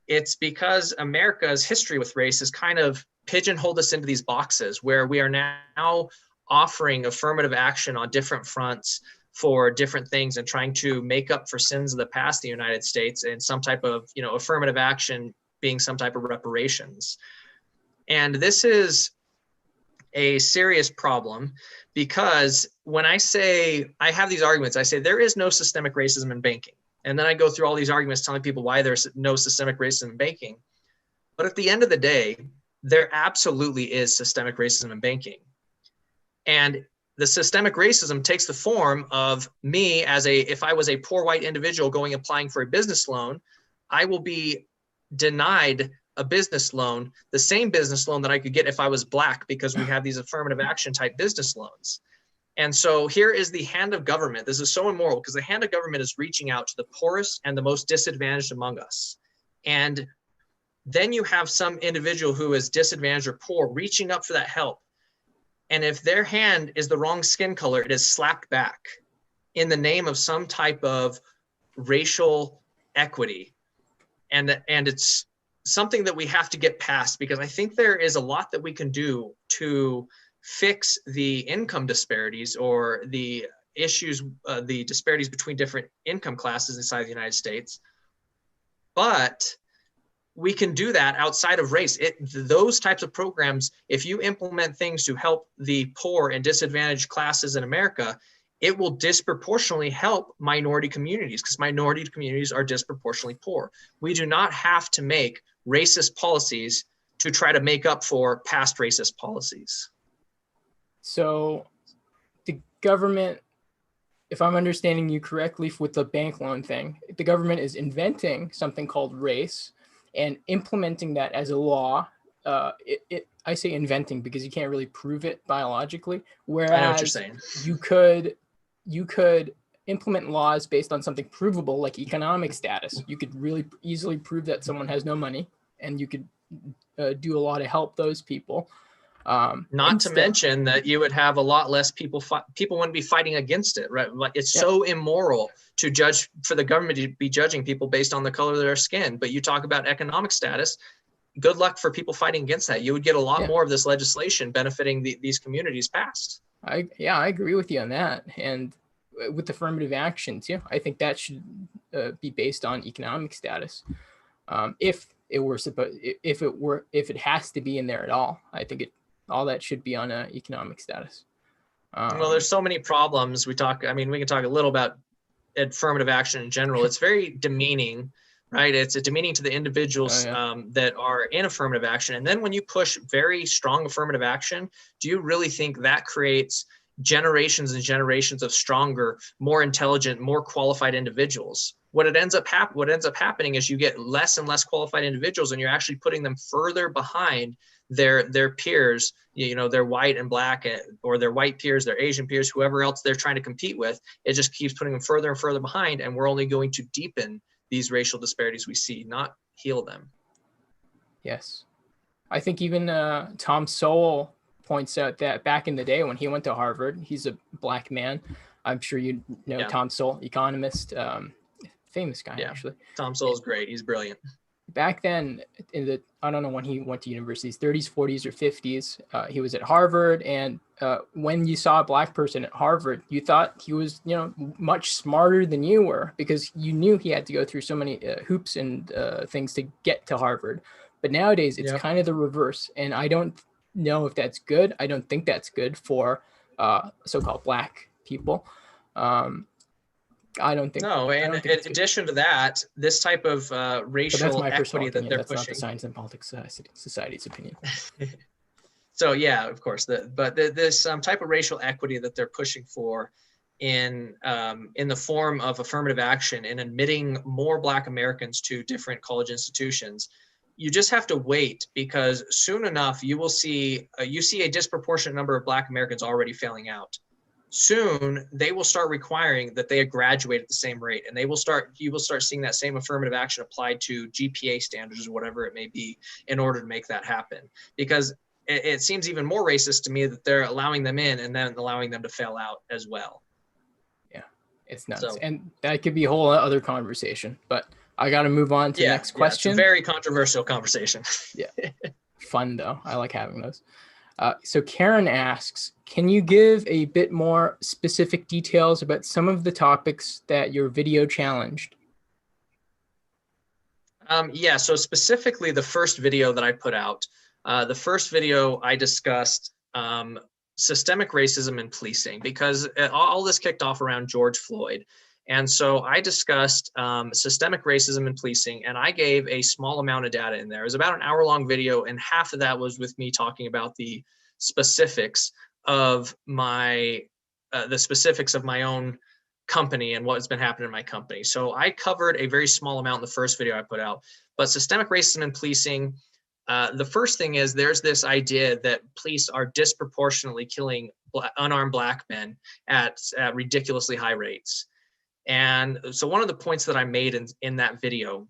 it's because America's history with race has kind of pigeonholed us into these boxes where we are now offering affirmative action on different fronts for different things and trying to make up for sins of the past in the United States, and some type of, affirmative action being some type of reparations. And this is a serious problem, because when I have these arguments, I say there is no systemic racism in banking. And then I go through all these arguments telling people why there's no systemic racism in banking. But at the end of the day, there absolutely is systemic racism in banking. And the systemic racism takes the form of me if I was a poor white individual applying for a business loan, I will be denied a business loan, the same business loan that I could get if I was Black, because we have these affirmative action type business loans. And so here is the hand of government. This is so immoral, because the hand of government is reaching out to the poorest and the most disadvantaged among us. And then you have some individual who is disadvantaged or poor reaching up for that help. And if their hand is the wrong skin color, it is slapped back in the name of some type of racial equity. And it's something that we have to get past, because I think there is a lot that we can do to fix the income disparities, or the issues, the disparities between different income classes inside the United States. But we can do that outside of race. Those types of programs, if you implement things to help the poor and disadvantaged classes in America, it will disproportionately help minority communities, because minority communities are disproportionately poor. We do not have to make racist policies to try to make up for past racist policies. So the government, if I'm understanding you correctly with the bank loan thing, the government is inventing something called race and implementing that as a law. I say inventing because you can't really prove it biologically. Whereas I know what you're saying. You could implement laws based on something provable, like economic status. You could really easily prove that someone has no money, and you could do a lot to help those people. Not to mention that you would have a lot less people wouldn't be fighting against it, right? Like it's so immoral to judge, for the government to be judging people based on the color of their skin. But you talk about economic status, good luck for people fighting against that. You would get a lot more of this legislation benefiting these communities passed. I agree with you on that. And with affirmative action too, I think that should be based on economic status. If it has to be in there at all, I think all that should be on economic status. Well, there's so many problems. We can talk a little about affirmative action in general. It's very demeaning, right? It's demeaning to the individuals that are in affirmative action. And then when you push very strong affirmative action, do you really think that creates generations and generations of stronger, more intelligent, more qualified individuals? What ends up happening is you get less and less qualified individuals, and you're actually putting them further behind their peers, their white and Black, or their white peers, their Asian peers, whoever else they're trying to compete with. It just keeps putting them further and further behind, and we're only going to deepen these racial disparities we see, not heal them. Yes. I think even Tom Sowell points out that back in the day when he went to Harvard, he's a Black man. I'm sure you know Tom Sowell, economist, famous guy, actually. Tom Sowell's great. He's brilliant. Back then, I don't know when he went to universities, 30s, 40s, or 50s, he was at Harvard. And when you saw a Black person at Harvard, you thought he was, much smarter than you were, because you knew he had to go through so many hoops and things to get to Harvard. But nowadays, it's kind of the reverse. And I don't know if that's good. I don't think that's good for so-called Black people. I don't think. No, I and don't think in it's good. addition to that, this type of But that's racial my personal equity that opinion. they're That's not the pushing. Science and Politics Society's opinion. So yeah, of course, this type of racial equity that they're pushing for in the form of affirmative action and admitting more Black Americans to different college institutions, you just have to wait, because soon enough you will see you see a disproportionate number of Black Americans already failing out. Soon they will start requiring that they graduate at the same rate, and you will start seeing that same affirmative action applied to GPA standards or whatever it may be in order to make that happen. Because it seems even more racist to me that they're allowing them in and then allowing them to fail out as well. Yeah, it's nuts. So, and that could be a whole other conversation, but I got to move on to the next question. It's a very controversial conversation. Yeah. Fun though. I like having those. So Karen asks, can you give a bit more specific details about some of the topics that your video challenged? Yeah, so specifically the first video that I put out, the first video I discussed systemic racism in policing, because all this kicked off around George Floyd. And so I discussed systemic racism in policing, and I gave a small amount of data in there. It was about an hour-long video, and half of that was with me talking about the specifics of my own company and what's been happening in my company. So I covered a very small amount in the first video I put out. But systemic racism in policing, the first thing is there's this idea that police are disproportionately killing unarmed Black men at ridiculously high rates. And so one of the points that I made in that video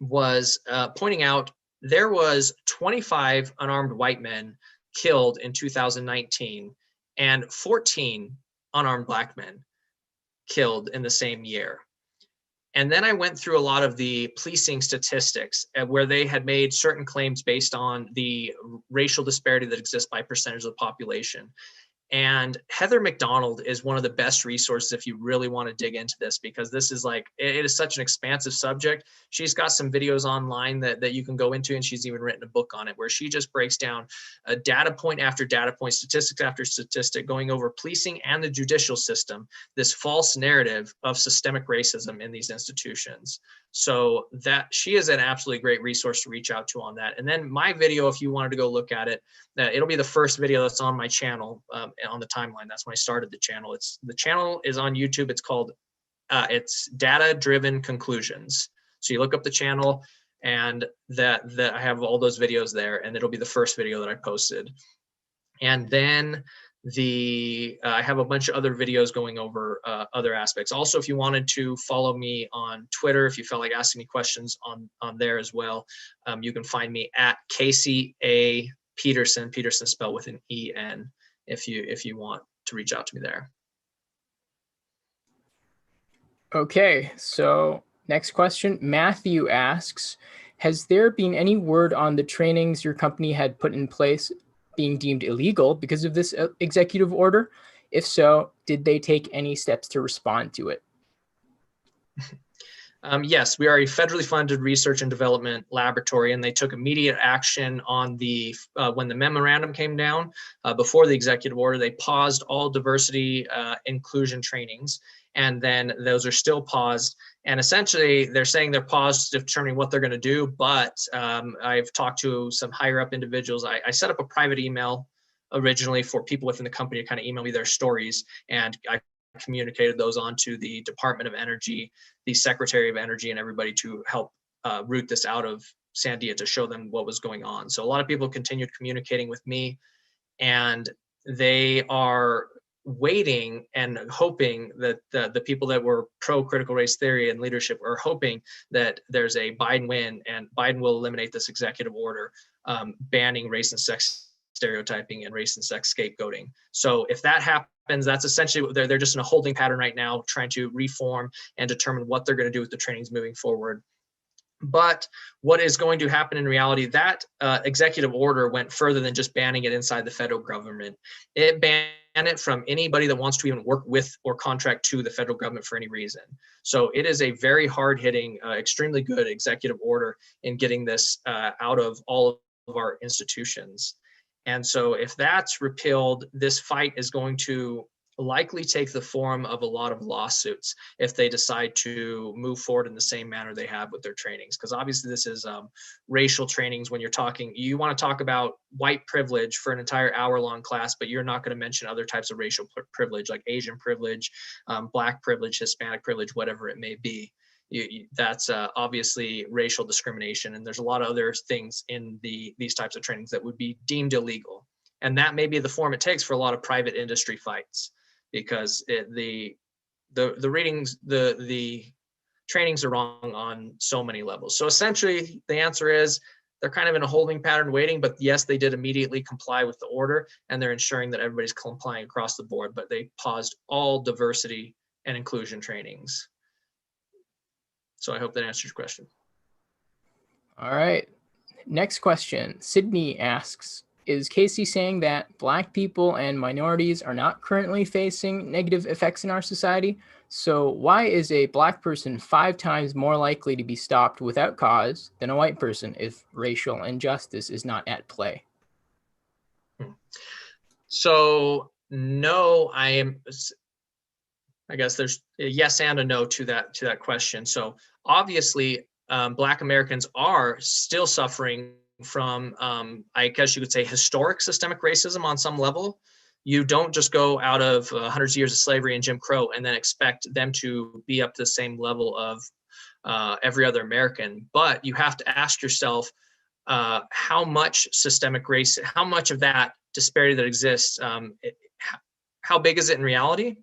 was pointing out there was 25 unarmed white men killed in 2019 and 14 unarmed Black men killed in the same year. And then I went through a lot of the policing statistics where they had made certain claims based on the racial disparity that exists by percentage of the population. And Heather McDonald is one of the best resources if you really want to dig into this, because this is like, it is such an expansive subject. She's got some videos online that you can go into, and she's even written a book on it where she just breaks down a data point after data point, statistics after statistic, going over policing and the judicial system, this false narrative of systemic racism in these institutions. So that she is an absolutely great resource to reach out to on that. And then my video, if you wanted to go look at it, it'll be the first video that's on my channel on the timeline. That's when I started the channel. The channel is on YouTube. It's called it's Data Driven Conclusions. So you look up the channel, and that I have all those videos there, and it'll be the first video that I posted. And then I have a bunch of other videos going over other aspects. Also, if you wanted to follow me on Twitter, if you felt like asking me questions on there as well, you can find me at Casey A. Petersen spelled with an E-N, if you want to reach out to me there. Okay, so next question. Matthew asks, has there been any word on the trainings your company had put in place being deemed illegal because of this executive order? If so, did they take any steps to respond to it? Yes, we are a federally funded research and development laboratory, and they took immediate action on when the memorandum came down before the executive order. They paused all diversity inclusion trainings, and then those are still paused. And essentially, they're saying they're paused to determine what they're going to do. But I've talked to some higher up individuals. I set up a private email originally for people within the company to kind of email me their stories, and I communicated those onto the Department of Energy, the Secretary of Energy, and everybody to help root this out of Sandia to show them what was going on. So a lot of people continued communicating with me, and they are waiting and hoping that the people that were pro critical race theory and leadership are hoping that there's a Biden win and Biden will eliminate this executive order banning race and sex stereotyping and race and sex scapegoating. So if that happens, that's essentially they're just in a holding pattern right now, trying to reform and determine what they're going to do with the trainings moving forward. But what is going to happen in reality, that executive order went further than just banning it inside the federal government. It banned it from anybody that wants to even work with or contract to the federal government for any reason. So it is a very hard-hitting, extremely good executive order in getting this out of all of our institutions. And so if that's repealed, this fight is going to likely take the form of a lot of lawsuits if they decide to move forward in the same manner they have with their trainings. Because obviously this is racial trainings. When you're talking, you want to talk about white privilege for an entire hour-long class, but you're not going to mention other types of racial privilege like Asian privilege, Black privilege, Hispanic privilege, whatever it may be. That's obviously racial discrimination. And there's a lot of other things in these types of trainings that would be deemed illegal. And that may be the form it takes for a lot of private industry fights, because the trainings are wrong on so many levels. So essentially the answer is they're kind of in a holding pattern waiting, but yes, they did immediately comply with the order, and they're ensuring that everybody's complying across the board, but they paused all diversity and inclusion trainings. So I hope that answers your question. All right. Next question. Sydney asks, is Casey saying that Black people and minorities are not currently facing negative effects in our society? So why is a Black person 5 times more likely to be stopped without cause than a white person if racial injustice is not at play? So no, I guess there's a yes and a no to that question. So obviously, Black Americans are still suffering from, I guess you could say, historic systemic racism on some level. You don't just go out of hundreds of years of slavery and Jim Crow and then expect them to be up to the same level of every other American. But you have to ask yourself, how much systemic race, how much of that disparity that exists, how big is it in reality?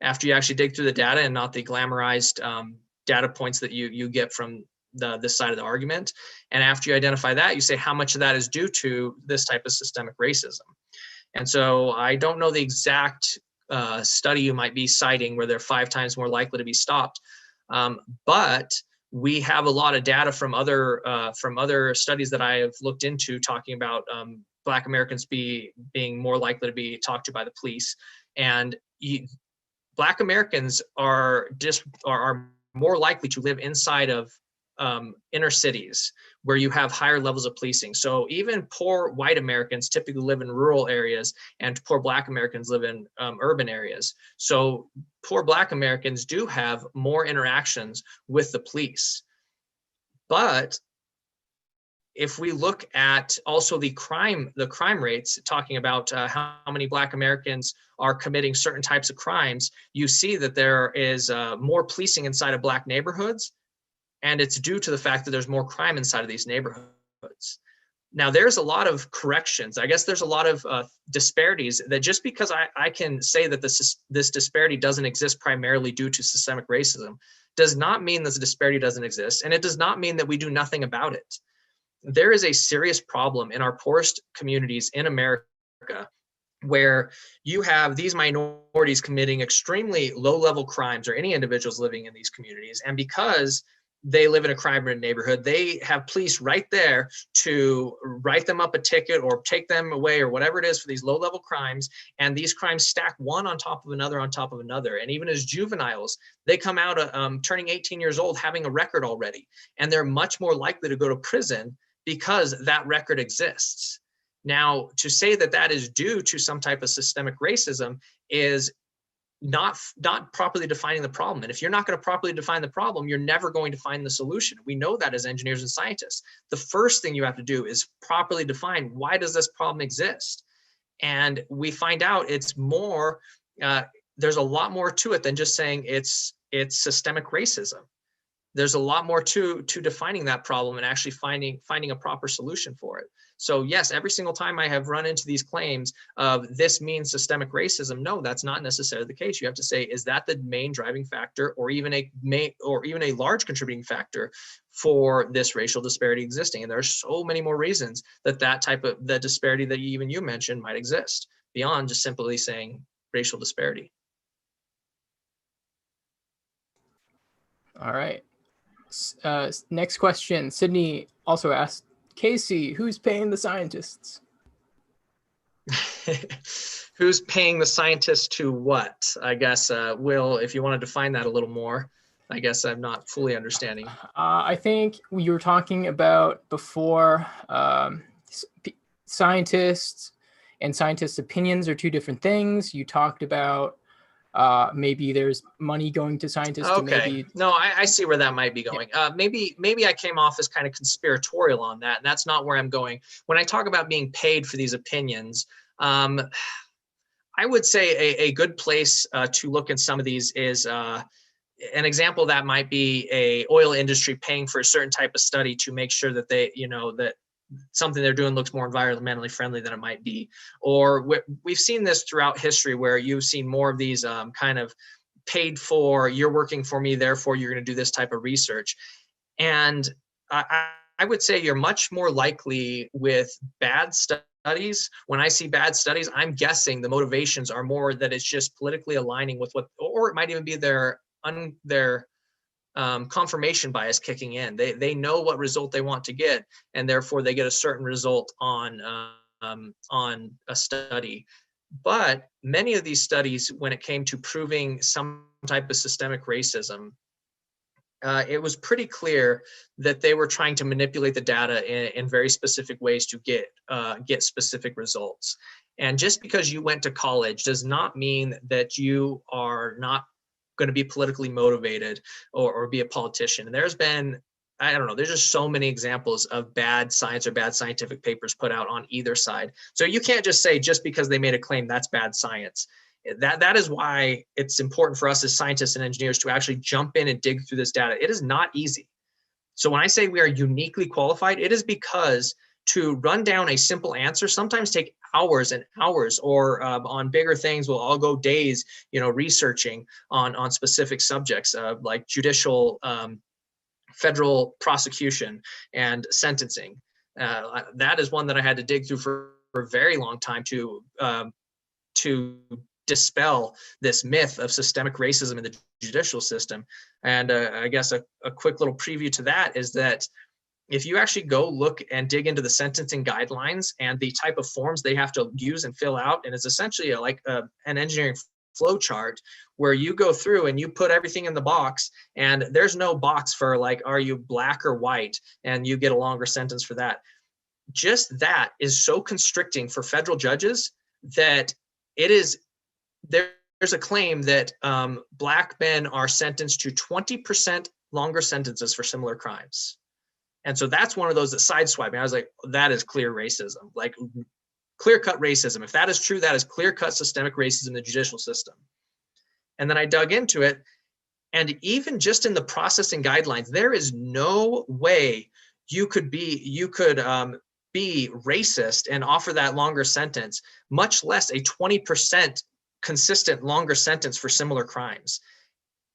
After you actually dig through the data and not the glamorized data points that you get from this side of the argument. And after you identify that, you say how much of that is due to this type of systemic racism. And so I don't know the exact study you might be citing where they're 5 times more likely to be stopped. But we have a lot of data from other studies that I have looked into talking about Black Americans being more likely to be talked to by the police. And Black Americans are more likely to live inside of inner cities where you have higher levels of policing. So even poor white Americans typically live in rural areas, and poor Black Americans live in urban areas. So poor Black Americans do have more interactions with the police. But if we look at also the crime rates, talking about how many Black Americans are committing certain types of crimes, you see that there is more policing inside of Black neighborhoods, and it's due to the fact that there's more crime inside of these neighborhoods. Now, there's a lot of corrections. I guess there's a lot of disparities that just because I can say that this disparity doesn't exist primarily due to systemic racism does not mean this disparity doesn't exist, and it does not mean that we do nothing about it. There is a serious problem in our poorest communities in America where you have these minorities committing extremely low-level crimes, or any individuals living in these communities. And because they live in a crime-ridden neighborhood, they have police right there to write them up a ticket or take them away or whatever it is for these low-level crimes. And these crimes stack one on top of another on top of another. And even as juveniles, they come out turning 18 years old having a record already. And they're much more likely to go to prison because that record exists. Now, to say that that is due to some type of systemic racism is not properly defining the problem. And if you're not going to properly define the problem, you're never going to find the solution. We know that as engineers and scientists. The first thing you have to do is properly define, why does this problem exist? And we find out it's more, there's a lot more to it than just saying it's systemic racism. There's a lot more to defining that problem and actually finding a proper solution for it. So yes, every single time I have run into these claims of this means systemic racism, no, that's not necessarily the case. You have to say, is that the main driving factor, or even a large contributing factor for this racial disparity existing? And there are so many more reasons that type of the disparity that even you mentioned might exist beyond just simply saying racial disparity. All right. Next question. Sydney also asked, Casey, who's paying the scientists? Who's paying the scientists to what? I guess, Will, if you want to define that a little more, I guess I'm not fully understanding. I think you were talking about before scientists and scientists' opinions are 2 different things. You talked about Maybe there's money going to scientists to Okay. maybe. No, I see where that might be going. Maybe I came off as kind of conspiratorial on that, and that's not where I'm going. When I talk about being paid for these opinions, I would say a good place to look at some of these is an example that might be a oil industry paying for a certain type of study to make sure that that something they're doing looks more environmentally friendly than it might be. Or we've seen this throughout history where you've seen more of these kind of paid for, you're working for me, therefore you're going to do this type of research. And I would say you're much more likely with bad studies. When I see bad studies, I'm guessing the motivations are more that it's just politically aligning with what, or it might even be their confirmation bias kicking in. They know what result they want to get, and therefore they get a certain result on a study. But many of these studies, when it came to proving some type of systemic racism, it was pretty clear that they were trying to manipulate the data in very specific ways to get specific results. And just because you went to college does not mean that you are not going to be politically motivated or be a politician. And there's been, I don't know, there's just so many examples of bad science or bad scientific papers put out on either side. So you can't just say just because they made a claim that's bad science. That is why it's important for us as scientists and engineers to actually jump in and dig through this data. It is not easy. So when I say we are uniquely qualified, it is because to run down a simple answer sometimes take hours and hours, or on bigger things, we'll all go days, researching on specific subjects like judicial, federal prosecution and sentencing. That is one that I had to dig through for a very long time to dispel this myth of systemic racism in the judicial system. And I guess a quick little preview to that is that if you actually go look and dig into the sentencing guidelines and the type of forms they have to use and fill out, and it's essentially like an engineering flow chart where you go through and you put everything in the box, and there's no box for like, are you black or white? And you get a longer sentence for that. Just that is so constricting for federal judges that there's a claim that black men are sentenced to 20% longer sentences for similar crimes. And so that's one of those that sideswipe me. I was like, that is clear racism, like clear-cut racism. If that is true, that is clear-cut systemic racism in the judicial system. And then I dug into it, and even just in the processing guidelines, there is no way you could be racist and offer that longer sentence, much less a 20% consistent longer sentence for similar crimes.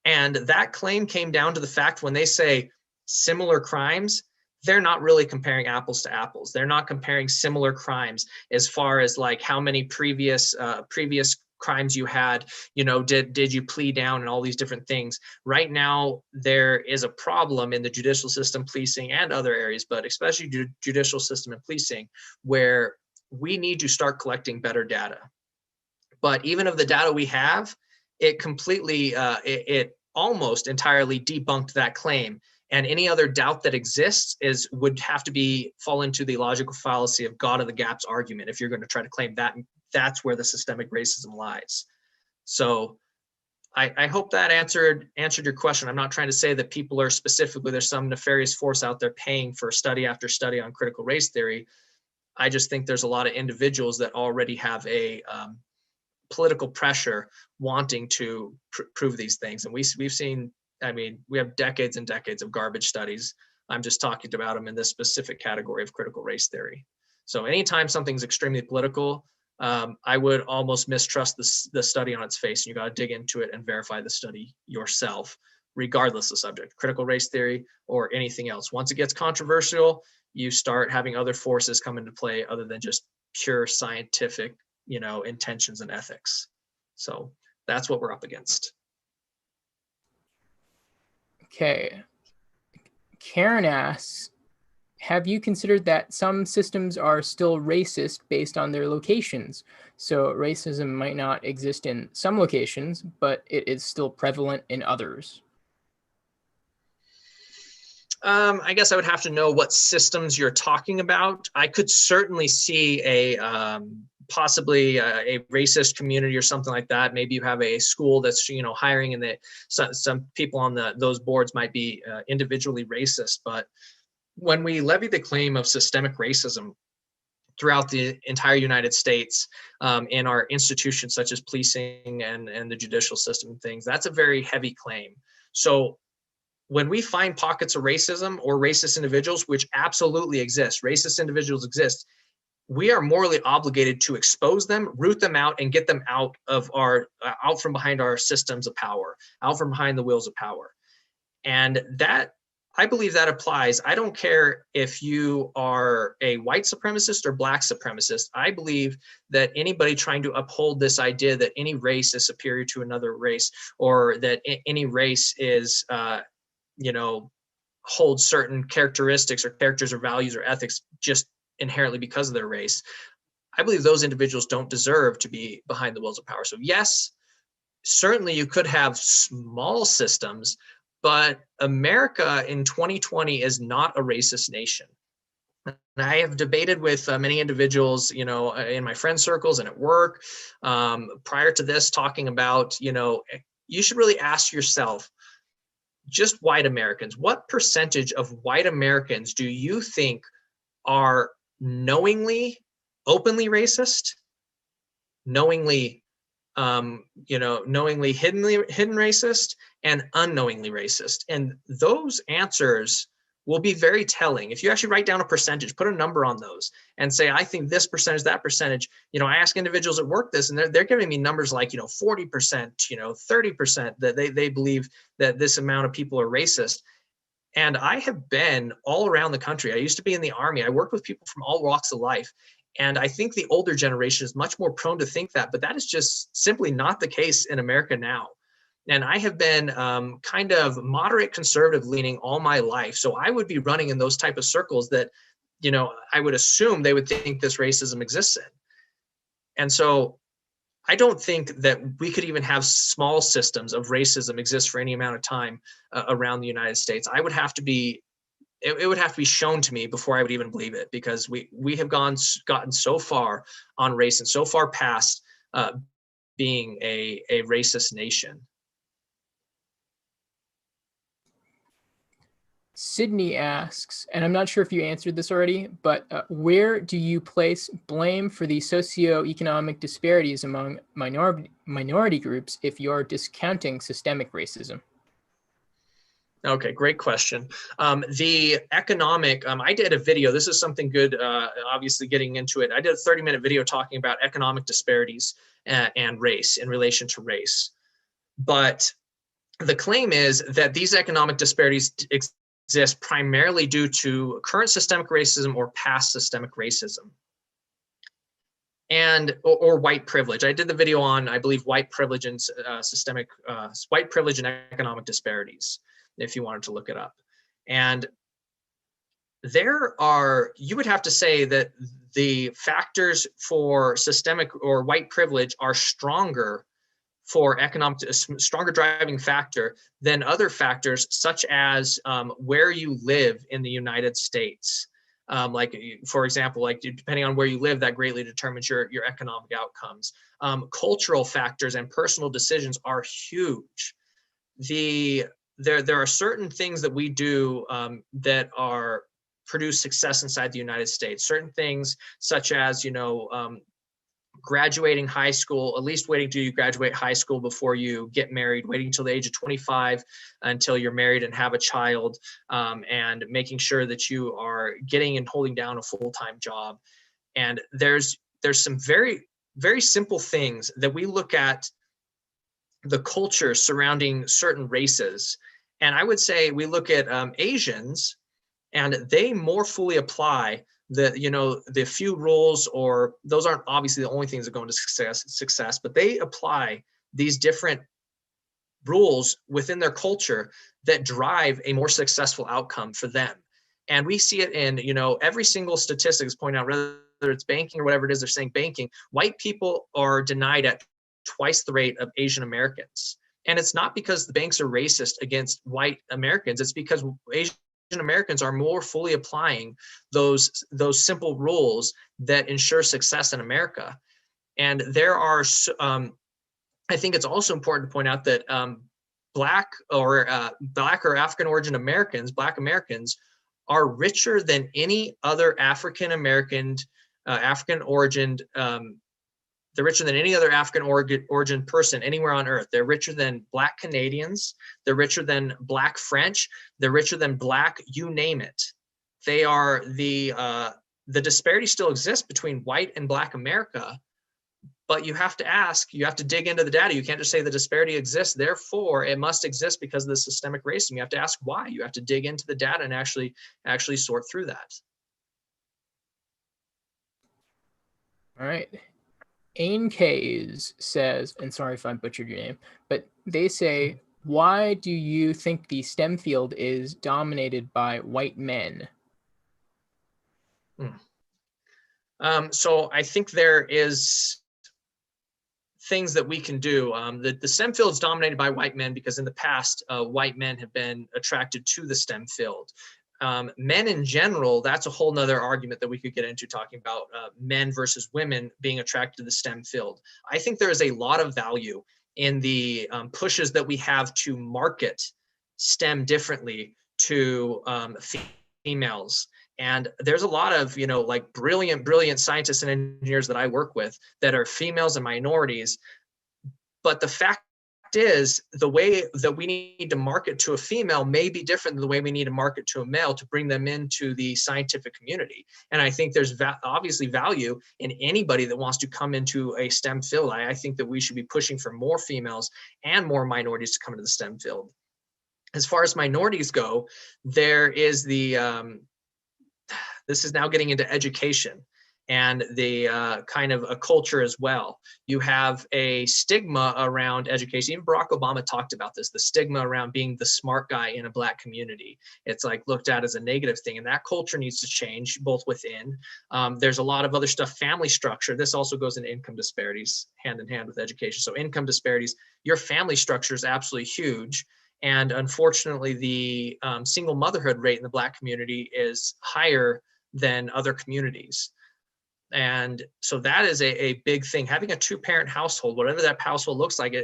And that claim came down to the fact when they say similar crimes, they're not really comparing apples to apples. They're not comparing similar crimes as far as like how many previous crimes you had, did you plea down and all these different things. Right now, there is a problem in the judicial system, policing, and other areas, but especially judicial system and policing, where we need to start collecting better data. But even of the data we have, it completely, it almost entirely debunked that claim. And any other doubt that exists would have to fall into the logical fallacy of God of the gaps argument if you're going to try to claim that that's where the systemic racism lies. So I hope that answered your question. I'm not trying to say that people are specifically, there's some nefarious force out there paying for study after study on critical race theory. I just think there's a lot of individuals that already have a political pressure wanting to prove these things. And we've seen, we have decades and decades of garbage studies. I'm just talking about them in this specific category of critical race theory. So anytime something's extremely political, I would almost mistrust the study on its face. You got to dig into it and verify the study yourself, regardless of subject, critical race theory or anything else. Once it gets controversial, you start having other forces come into play other than just pure scientific, intentions and ethics. So that's what we're up against. Okay. Karen asks, have you considered that some systems are still racist based on their locations? So racism might not exist in some locations, but it is still prevalent in others. I guess I would have to know what systems you're talking about. I could certainly see possibly a racist community or something like that. Maybe you have a school that's hiring, and some people on those boards might be individually racist. But when we levy the claim of systemic racism throughout the entire United States, in our institutions such as policing and the judicial system and things, that's a very heavy claim. So when we find pockets of racism or racist individuals, which absolutely exist, racist individuals exist, we are morally obligated to expose them, root them out, and get them out from behind our systems of power, out from behind the wheels of power. And that, I believe that applies. I don't care if you are a white supremacist or black supremacist. I believe that anybody trying to uphold this idea that any race is superior to another race, or that any race is hold certain characteristics or characters or values or ethics just inherently because of their race, I believe those individuals don't deserve to be behind the wheels of power. So yes, certainly you could have small systems, but America in 2020 is not a racist nation. And I have debated with many individuals, in my friend circles and at work, prior to this, talking about, you should really ask yourself, just white Americans, what percentage of white Americans do you think are knowingly, openly racist, knowingly, knowingly hidden racist, and unknowingly racist? And those answers will be very telling. If you actually write down a percentage, put a number on those and say, I think this percentage, that percentage. I ask individuals at work this, and they're giving me numbers like, 40%, 30%, that they believe that this amount of people are racist. And I have been all around the country. I used to be in the Army. I worked with people from all walks of life. And I think the older generation is much more prone to think that, but that is just simply not the case in America now. And I have been kind of moderate conservative leaning all my life. So I would be running in those type of circles that, I would assume they would think this racism exists in. And so I don't think that we could even have small systems of racism exist for any amount of time around the United States. It would have to be shown to me before I would even believe it, because we have gotten so far on race and so far past being a racist nation. Sydney asks, and I'm not sure if you answered this already, but where do you place blame for the socioeconomic disparities among minority groups if you're discounting systemic racism? Okay, great question. The economic, I did a video. This is something good, obviously getting into it. I did a 30-minute video talking about economic disparities and race in relation to race. But the claim is that these economic disparities exist primarily due to current systemic racism or past systemic racism, or white privilege. I did the video on, I believe, white privilege and white privilege and economic disparities, if you wanted to look it up. And you would have to say that the factors for systemic or white privilege are stronger for stronger driving factor than other factors, such as where you live in the United States. Like, for example, like depending on where you live, that greatly determines your economic outcomes. Cultural factors and personal decisions are huge. There are certain things that we do that produce success inside the United States. Certain things such as, graduating high school, at least waiting till you graduate high school before you get married, waiting till the age of 25 until you're married and have a child, and making sure that you are getting and holding down a full-time job. And there's some very, very simple things that we look at the culture surrounding certain races. And I would say we look at Asians, and they more fully apply the few rules, or those aren't obviously the only things that go into success, but they apply these different rules within their culture that drive a more successful outcome for them. And we see it in, every single statistic is pointing out, whether it's banking or whatever it is, they're saying banking, white people are denied at twice the rate of Asian Americans. And it's not because the banks are racist against white Americans. It's because Asian Americans are more fully applying those simple rules that ensure success in America. And there are, I think it's also important to point out that Black or African origin Americans, Black Americans, are richer than any other African American, African origined. They're richer than any other African origin person anywhere on earth. They're richer than Black Canadians. They're richer than Black French. They're richer than Black, you name it. They are the disparity still exists between white and Black America, but you have to ask, you have to dig into the data. You can't just say the disparity exists, therefore it must exist because of the systemic racism. You have to ask why. You have to dig into the data and actually sort through that. All right. Ain Kays says, and sorry if I butchered your name, but they say, why do you think the STEM field is dominated by white men? So I think there is things that we can do. The STEM field is dominated by white men because in the past, white men have been attracted to the STEM field. Men in general, that's a whole nother argument that we could get into, talking about men versus women being attracted to the STEM field. I think there is a lot of value in the pushes that we have to market STEM differently to females. And there's a lot of, like brilliant scientists and engineers that I work with that are females and minorities. But the fact is, the way that we need to market to a female may be different than the way we need to market to a male to bring them into the scientific community. And I think there's obviously value in anybody that wants to come into a STEM field. I think that we should be pushing for more females and more minorities to come into the STEM field. As far as minorities go, there is this is now getting into education and the kind of a culture as well. You have a stigma around education. Even Barack Obama talked about this, the stigma around being the smart guy in a Black community. It's like looked at as a negative thing, and that culture needs to change both within. There's a lot of other stuff, family structure. This also goes into income disparities hand in hand with education. So income disparities, your family structure is absolutely huge. And unfortunately, the single motherhood rate in the Black community is higher than other communities. And so that is a big thing. Having a two-parent household, whatever that household looks like,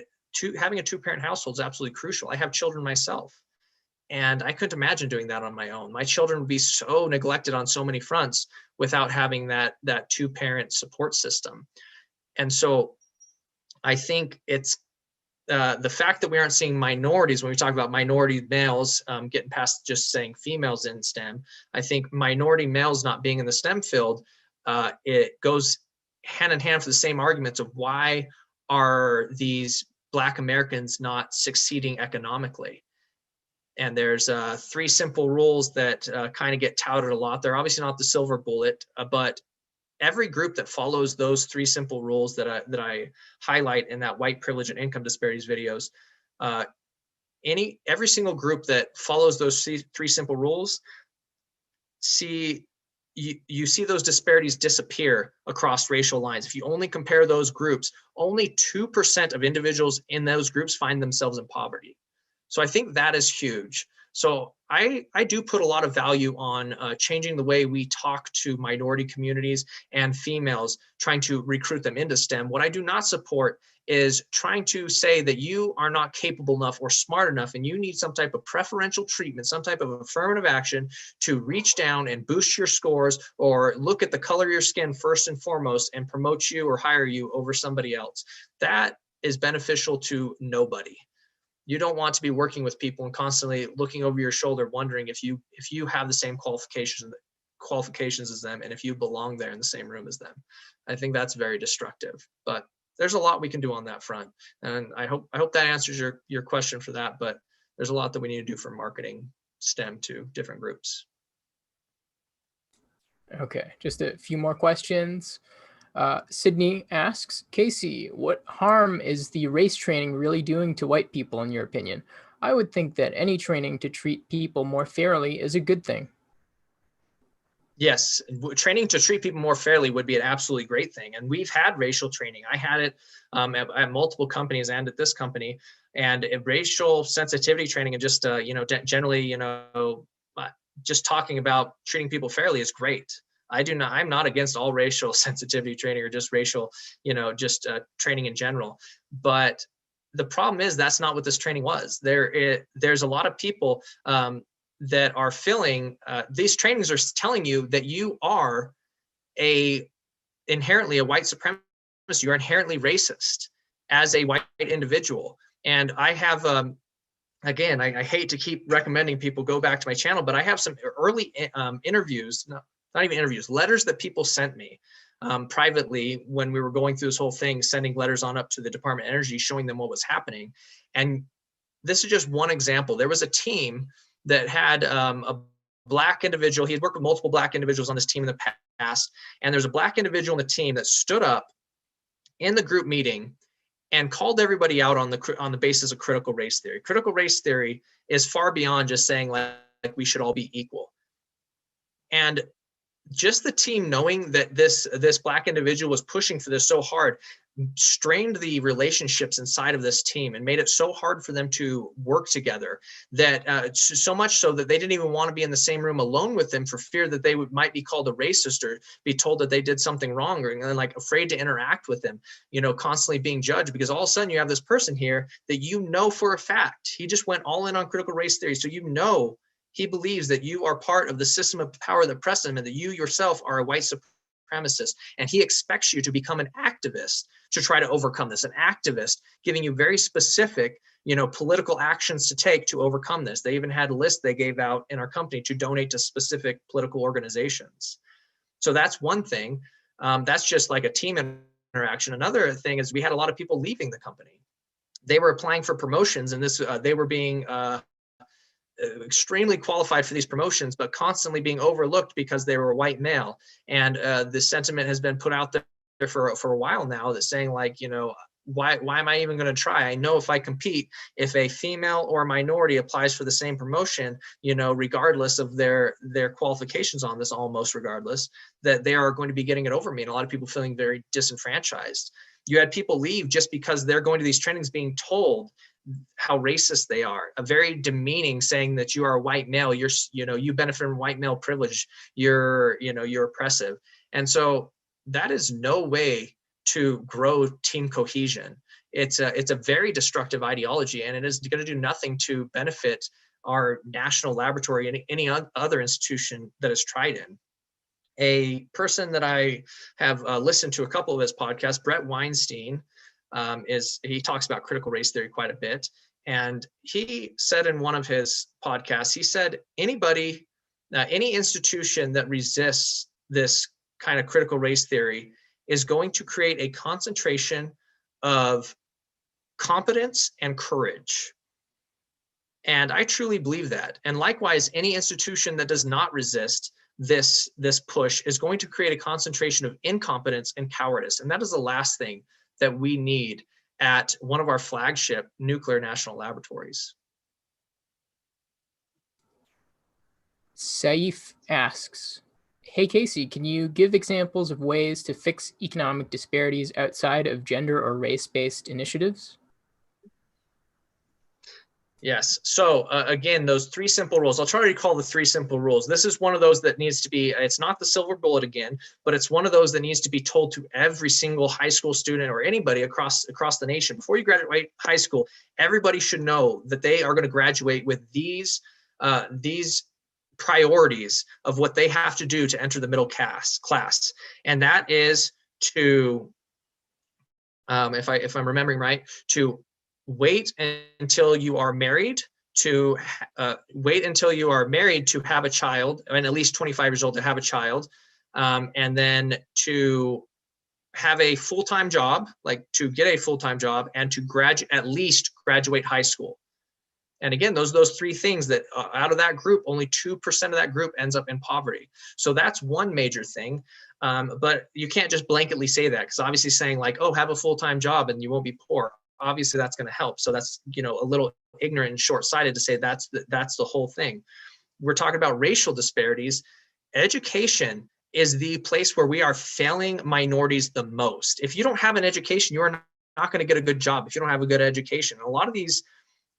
having a two-parent household is absolutely crucial. I have children myself, and I couldn't imagine doing that on my own. My children would be so neglected on so many fronts without having that two-parent support system. And so I think it's the fact that we aren't seeing minorities when we talk about minority males, getting past just saying females in STEM. I think minority males not being in the STEM field, it goes hand in hand for the same arguments of why are these Black Americans not succeeding economically. And there's 3 simple rules that kind of get touted a lot. They're obviously not the silver bullet, but every group that follows those 3 simple rules that I highlight in that white privilege and income disparities videos, every single group that follows those 3 simple rules, you see those disparities disappear across racial lines. If you only compare those groups, only 2% of individuals in those groups find themselves in poverty. So I think that is huge. So I do put a lot of value on changing the way we talk to minority communities and females, trying to recruit them into STEM. What I do not support is trying to say that you are not capable enough or smart enough and you need some type of preferential treatment, some type of affirmative action to reach down and boost your scores or look at the color of your skin first and foremost and promote you or hire you over somebody else. That is beneficial to nobody. You don't want to be working with people and constantly looking over your shoulder, wondering if you have the same qualifications as them and if you belong there in the same room as them. I think that's very destructive. But there's a lot we can do on that front, and I hope that answers your question for that. But there's a lot that we need to do for marketing STEM to different groups. Okay, just a few more questions. Sydney asks, Casey, what harm is the race training really doing to white people, in your opinion? I would think that any training to treat people more fairly is a good thing. Yes, training to treat people more fairly would be an absolutely great thing. And we've had racial training. I had it at multiple companies and at this company, and racial sensitivity training and just, generally, just talking about treating people fairly is great. I'm not against all racial sensitivity training or just racial, training in general. But the problem is that's not what this training was. There's a lot of people that are filling, these trainings are telling you that you are inherently a white supremacist. You're inherently racist as a white individual. And I have, again, I hate to keep recommending people go back to my channel, but I have some early interviews, not even interviews, letters that people sent me privately when we were going through this whole thing, sending letters on up to the Department of Energy, showing them what was happening. And this is just one example. There was a team that had a Black individual. He had worked with multiple Black individuals on this team in the past. And there's a Black individual in the team that stood up in the group meeting and called everybody out on the basis of critical race theory. Critical race theory is far beyond just saying like we should all be equal. And just the team knowing that this Black individual was pushing for this so hard strained the relationships inside of this team and made it so hard for them to work together that so much so that they didn't even want to be in the same room alone with them for fear that they might be called a racist or be told that they did something wrong, or like afraid to interact with them, constantly being judged, because all of a sudden you have this person here that for a fact he just went all in on critical race theory. So he believes that you are part of the system of power that oppresses him and that you yourself are a white supremacist. And he expects you to become an activist to try to overcome this, an activist giving you very specific, political actions to take to overcome this. They even had a list they gave out in our company to donate to specific political organizations. So that's one thing. That's just like a team interaction. Another thing is we had a lot of people leaving the company. They were applying for promotions, and they were being extremely qualified for these promotions, but constantly being overlooked because they were a white male. And the sentiment has been put out there for a while now that's saying like, why am I even going to try? I know if I compete, if a female or a minority applies for the same promotion, regardless of their qualifications on this, almost regardless, that they are going to be getting it over me. And a lot of people feeling very disenfranchised. You had people leave just because they're going to these trainings being told how racist they are, a very demeaning, saying that you are a white male, you benefit from white male privilege, you're oppressive. And so that is no way to grow team cohesion. It's a very destructive ideology, and it is going to do nothing to benefit our national laboratory and any other institution that is tried in. A person that I have listened to a couple of his podcasts, Brett Weinstein, he talks about critical race theory quite a bit. And he said in one of his podcasts, he said, any institution that resists this kind of critical race theory is going to create a concentration of competence and courage. And I truly believe that. And likewise, any institution that does not resist this push is going to create a concentration of incompetence and cowardice. And that is the last thing that we need at one of our flagship nuclear national laboratories. Saif asks, hey Casey, can you give examples of ways to fix economic disparities outside of gender or race-based initiatives? Yes. So again, those 3 simple rules, I'll try to recall the 3 simple rules. This is one of those that needs to be, it's not the silver bullet again, but it's one of those that needs to be told to every single high school student or anybody across the nation. Before you graduate high school, everybody should know that they are going to graduate with these priorities of what they have to do to enter the middle class. And that is to, if I'm remembering right, to wait until you are married to have a child, and at least 25 years old to have a child, and then to have a full-time job, like to get a full-time job, and to at least graduate high school. And again, those 3 things that out of that group, only 2% of that group ends up in poverty. So that's one major thing. But you can't just blanketly say that, because obviously saying like, oh, have a full-time job and you won't be poor. Obviously that's going to help. So that's, a little ignorant and short-sighted to say that's the whole thing. We're talking about racial disparities. Education is the place where we are failing minorities the most. If you don't have an education, you are not going to get a good job if you don't have a good education. A lot of these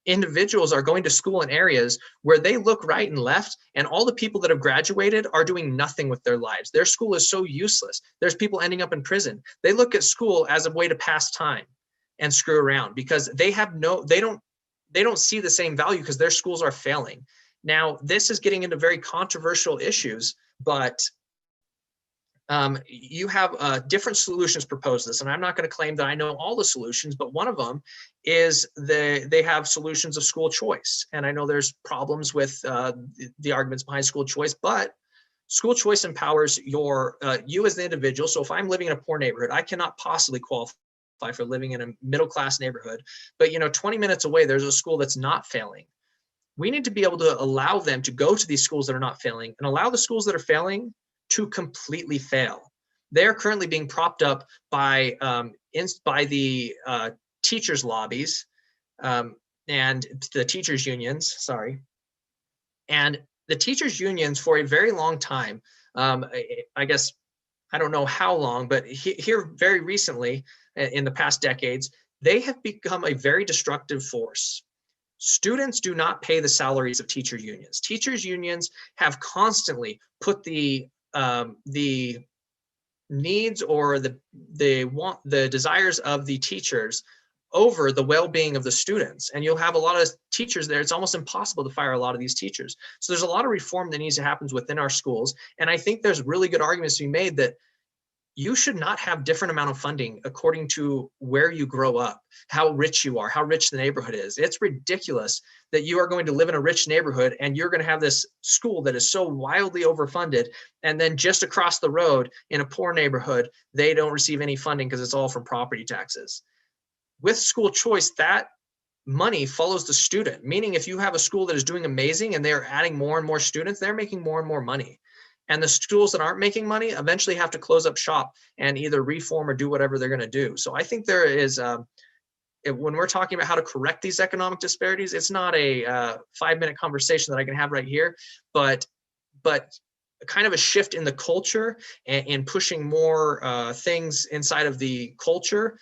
individuals are going to school in areas where they look right and left, and all the people that have graduated are doing nothing with their lives. Their school is so useless. There's people ending up in prison. They look at school as a way to pass time and screw around because they don't see the same value because their schools are failing. Now, this is getting into very controversial issues, but you have different solutions proposed this, and I'm not going to claim that I know all the solutions, but one of them is they have solutions of school choice. And I know there's problems with the arguments behind school choice, but school choice empowers you as the individual. So if I'm living in a poor neighborhood, I cannot possibly qualify for living in a middle-class neighborhood, but 20 minutes away, there's a school that's not failing. We need to be able to allow them to go to these schools that are not failing and allow the schools that are failing to completely fail. They are currently being propped up by the teachers' lobbies and the teachers' unions, sorry. And the teachers' unions for a very long time, I guess, I don't know how long, but here very recently, in the past decades, they have become a very destructive force. Students do not pay the salaries of teacher unions. Teachers unions have constantly put the needs or the desires of the teachers over the well-being of the students. And you'll have a lot of teachers there. It's almost impossible to fire a lot of these teachers. So there's a lot of reform that needs to happen within our schools. And I think there's really good arguments to be made that you should not have different amount of funding according to where you grow up, how rich you are, how rich the neighborhood is. It's ridiculous that you are going to live in a rich neighborhood and you're going to have this school that is so wildly overfunded, and then just across the road in a poor neighborhood, they don't receive any funding because it's all from property taxes. With school choice, that money follows the student, meaning if you have a school that is doing amazing and they're adding more and more students, they're making more and more money. And the schools that aren't making money eventually have to close up shop and either reform or do whatever they're going to do. So I think there is, when we're talking about how to correct these economic disparities, it's not a 5-minute conversation that I can have right here, but kind of a shift in the culture and pushing more things inside of the culture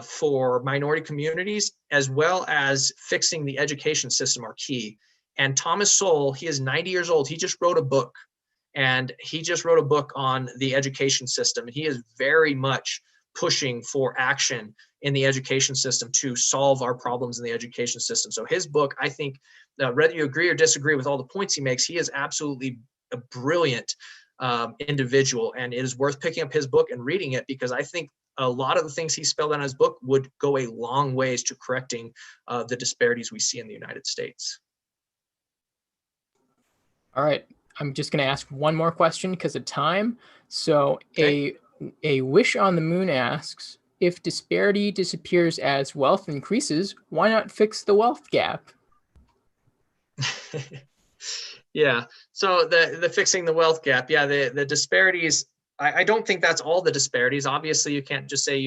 for minority communities, as well as fixing the education system are key. And Thomas Sowell, he is 90 years old. He just wrote a book. And he just wrote a book on the education system. And he is very much pushing for action in the education system to solve our problems in the education system. So his book, I think, whether you agree or disagree with all the points he makes, he is absolutely a brilliant individual. And it is worth picking up his book and reading it, because I think a lot of the things he spelled out in his book would go a long ways to correcting the disparities we see in the United States. All right. I'm just going to ask one more question because of time. So Okay. a Wish on the Moon asks, if disparity disappears as wealth increases, why not fix the wealth gap? Yeah. So the fixing the wealth gap. Yeah. The disparities. I don't think that's all the disparities. Obviously, you can't just say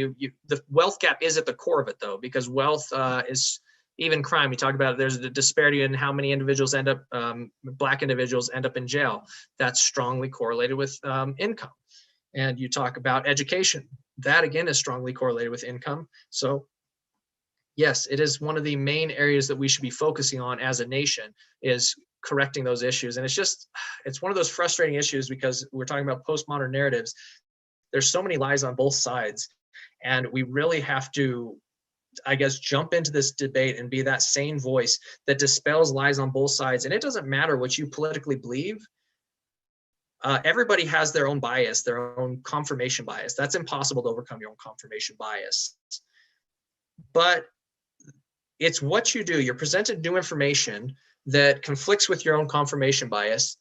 the wealth gap is at the core of it, though, because wealth is even crime. You talk about it, there's a disparity in how many individuals Black individuals end up in jail. That's strongly correlated with income. And you talk about education. That, again, is strongly correlated with income. So yes, it is one of the main areas that we should be focusing on as a nation, is correcting those issues. And it's one of those frustrating issues because we're talking about postmodern narratives. There's so many lies on both sides. And we really have to, I guess, jump into this debate and be that sane voice that dispels lies on both sides. And it doesn't matter what you politically believe. Everybody has their own bias, their own confirmation bias. That's impossible to overcome your own confirmation bias. But it's what you do. You're presented new information that conflicts with your own confirmation bias.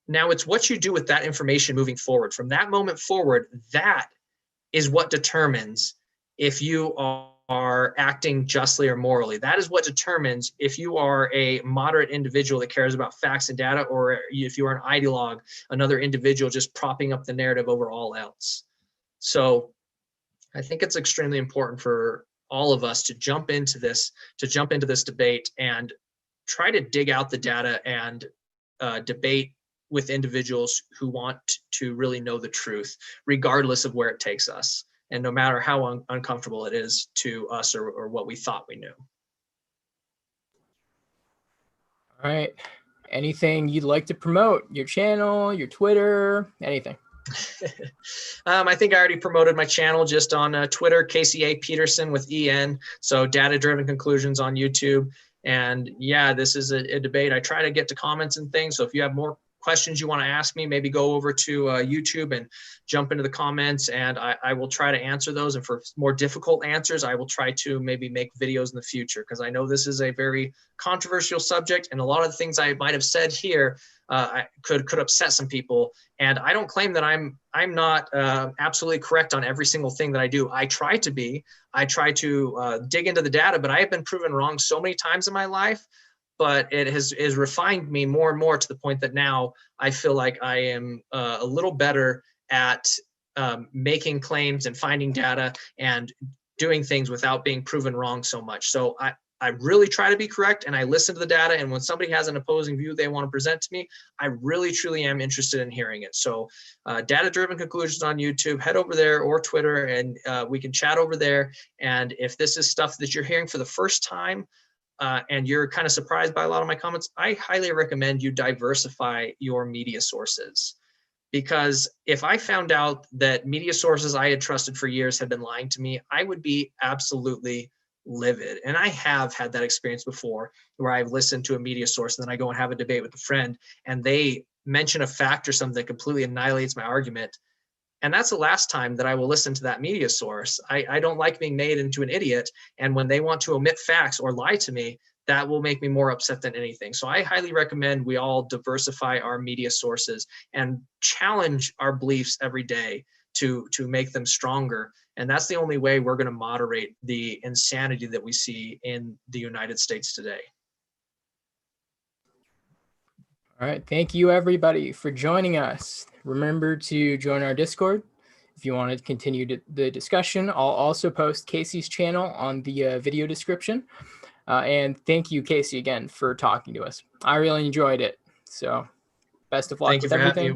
Now it's what you do with that information moving forward. From that moment forward, that is what determines if you are acting justly or morally. That is what determines if you are a moderate individual that cares about facts and data, or if you are an ideologue, another individual just propping up the narrative over all else. So I think it's extremely important for all of us to jump into this debate and try to dig out the data and debate with individuals who want to really know the truth, regardless of where it takes us, and no matter how uncomfortable it is to us or what we thought we knew. All right. Anything you'd like to promote? Your channel, your Twitter, anything? I think I already promoted my channel just on Twitter, KCA Petersen with EN. So Data Driven Conclusions on YouTube. And yeah, this is a debate. I try to get to comments and things. So if you have more questions you want to ask me, maybe go over to YouTube and jump into the comments, and I will try to answer those. And for more difficult answers, I will try to maybe make videos in the future, because I know this is a very controversial subject, and a lot of the things I might have said here could upset some people. And I don't claim that I'm not absolutely correct on every single thing that I do. I try to be. I try to dig into the data, but I have been proven wrong so many times in my life. But it has refined me more and more to the point that now I feel like I am a little better at making claims and finding data and doing things without being proven wrong so much. So I really try to be correct, and I listen to the data. And when somebody has an opposing view they want to present to me, I really, truly am interested in hearing it. So Data-Driven Conclusions on YouTube, head over there, or Twitter, and we can chat over there. And if this is stuff that you're hearing for the first time, and you're kind of surprised by a lot of my comments, I highly recommend you diversify your media sources. Because if I found out that media sources I had trusted for years had been lying to me, I would be absolutely livid. And I have had that experience before, where I've listened to a media source and then I go and have a debate with a friend and they mention a fact or something that completely annihilates my argument. And that's the last time that I will listen to that media source. I don't like being made into an idiot. And when they want to omit facts or lie to me, that will make me more upset than anything. So I highly recommend we all diversify our media sources and challenge our beliefs every day to make them stronger. And that's the only way we're going to moderate the insanity that we see in the United States today. All right. Thank you, everybody, for joining us. Remember to join our Discord if you want to continue the discussion. I'll also post Casey's channel on the video description. And thank you, Casey, again, for talking to us. I really enjoyed it. So best of luck with everything.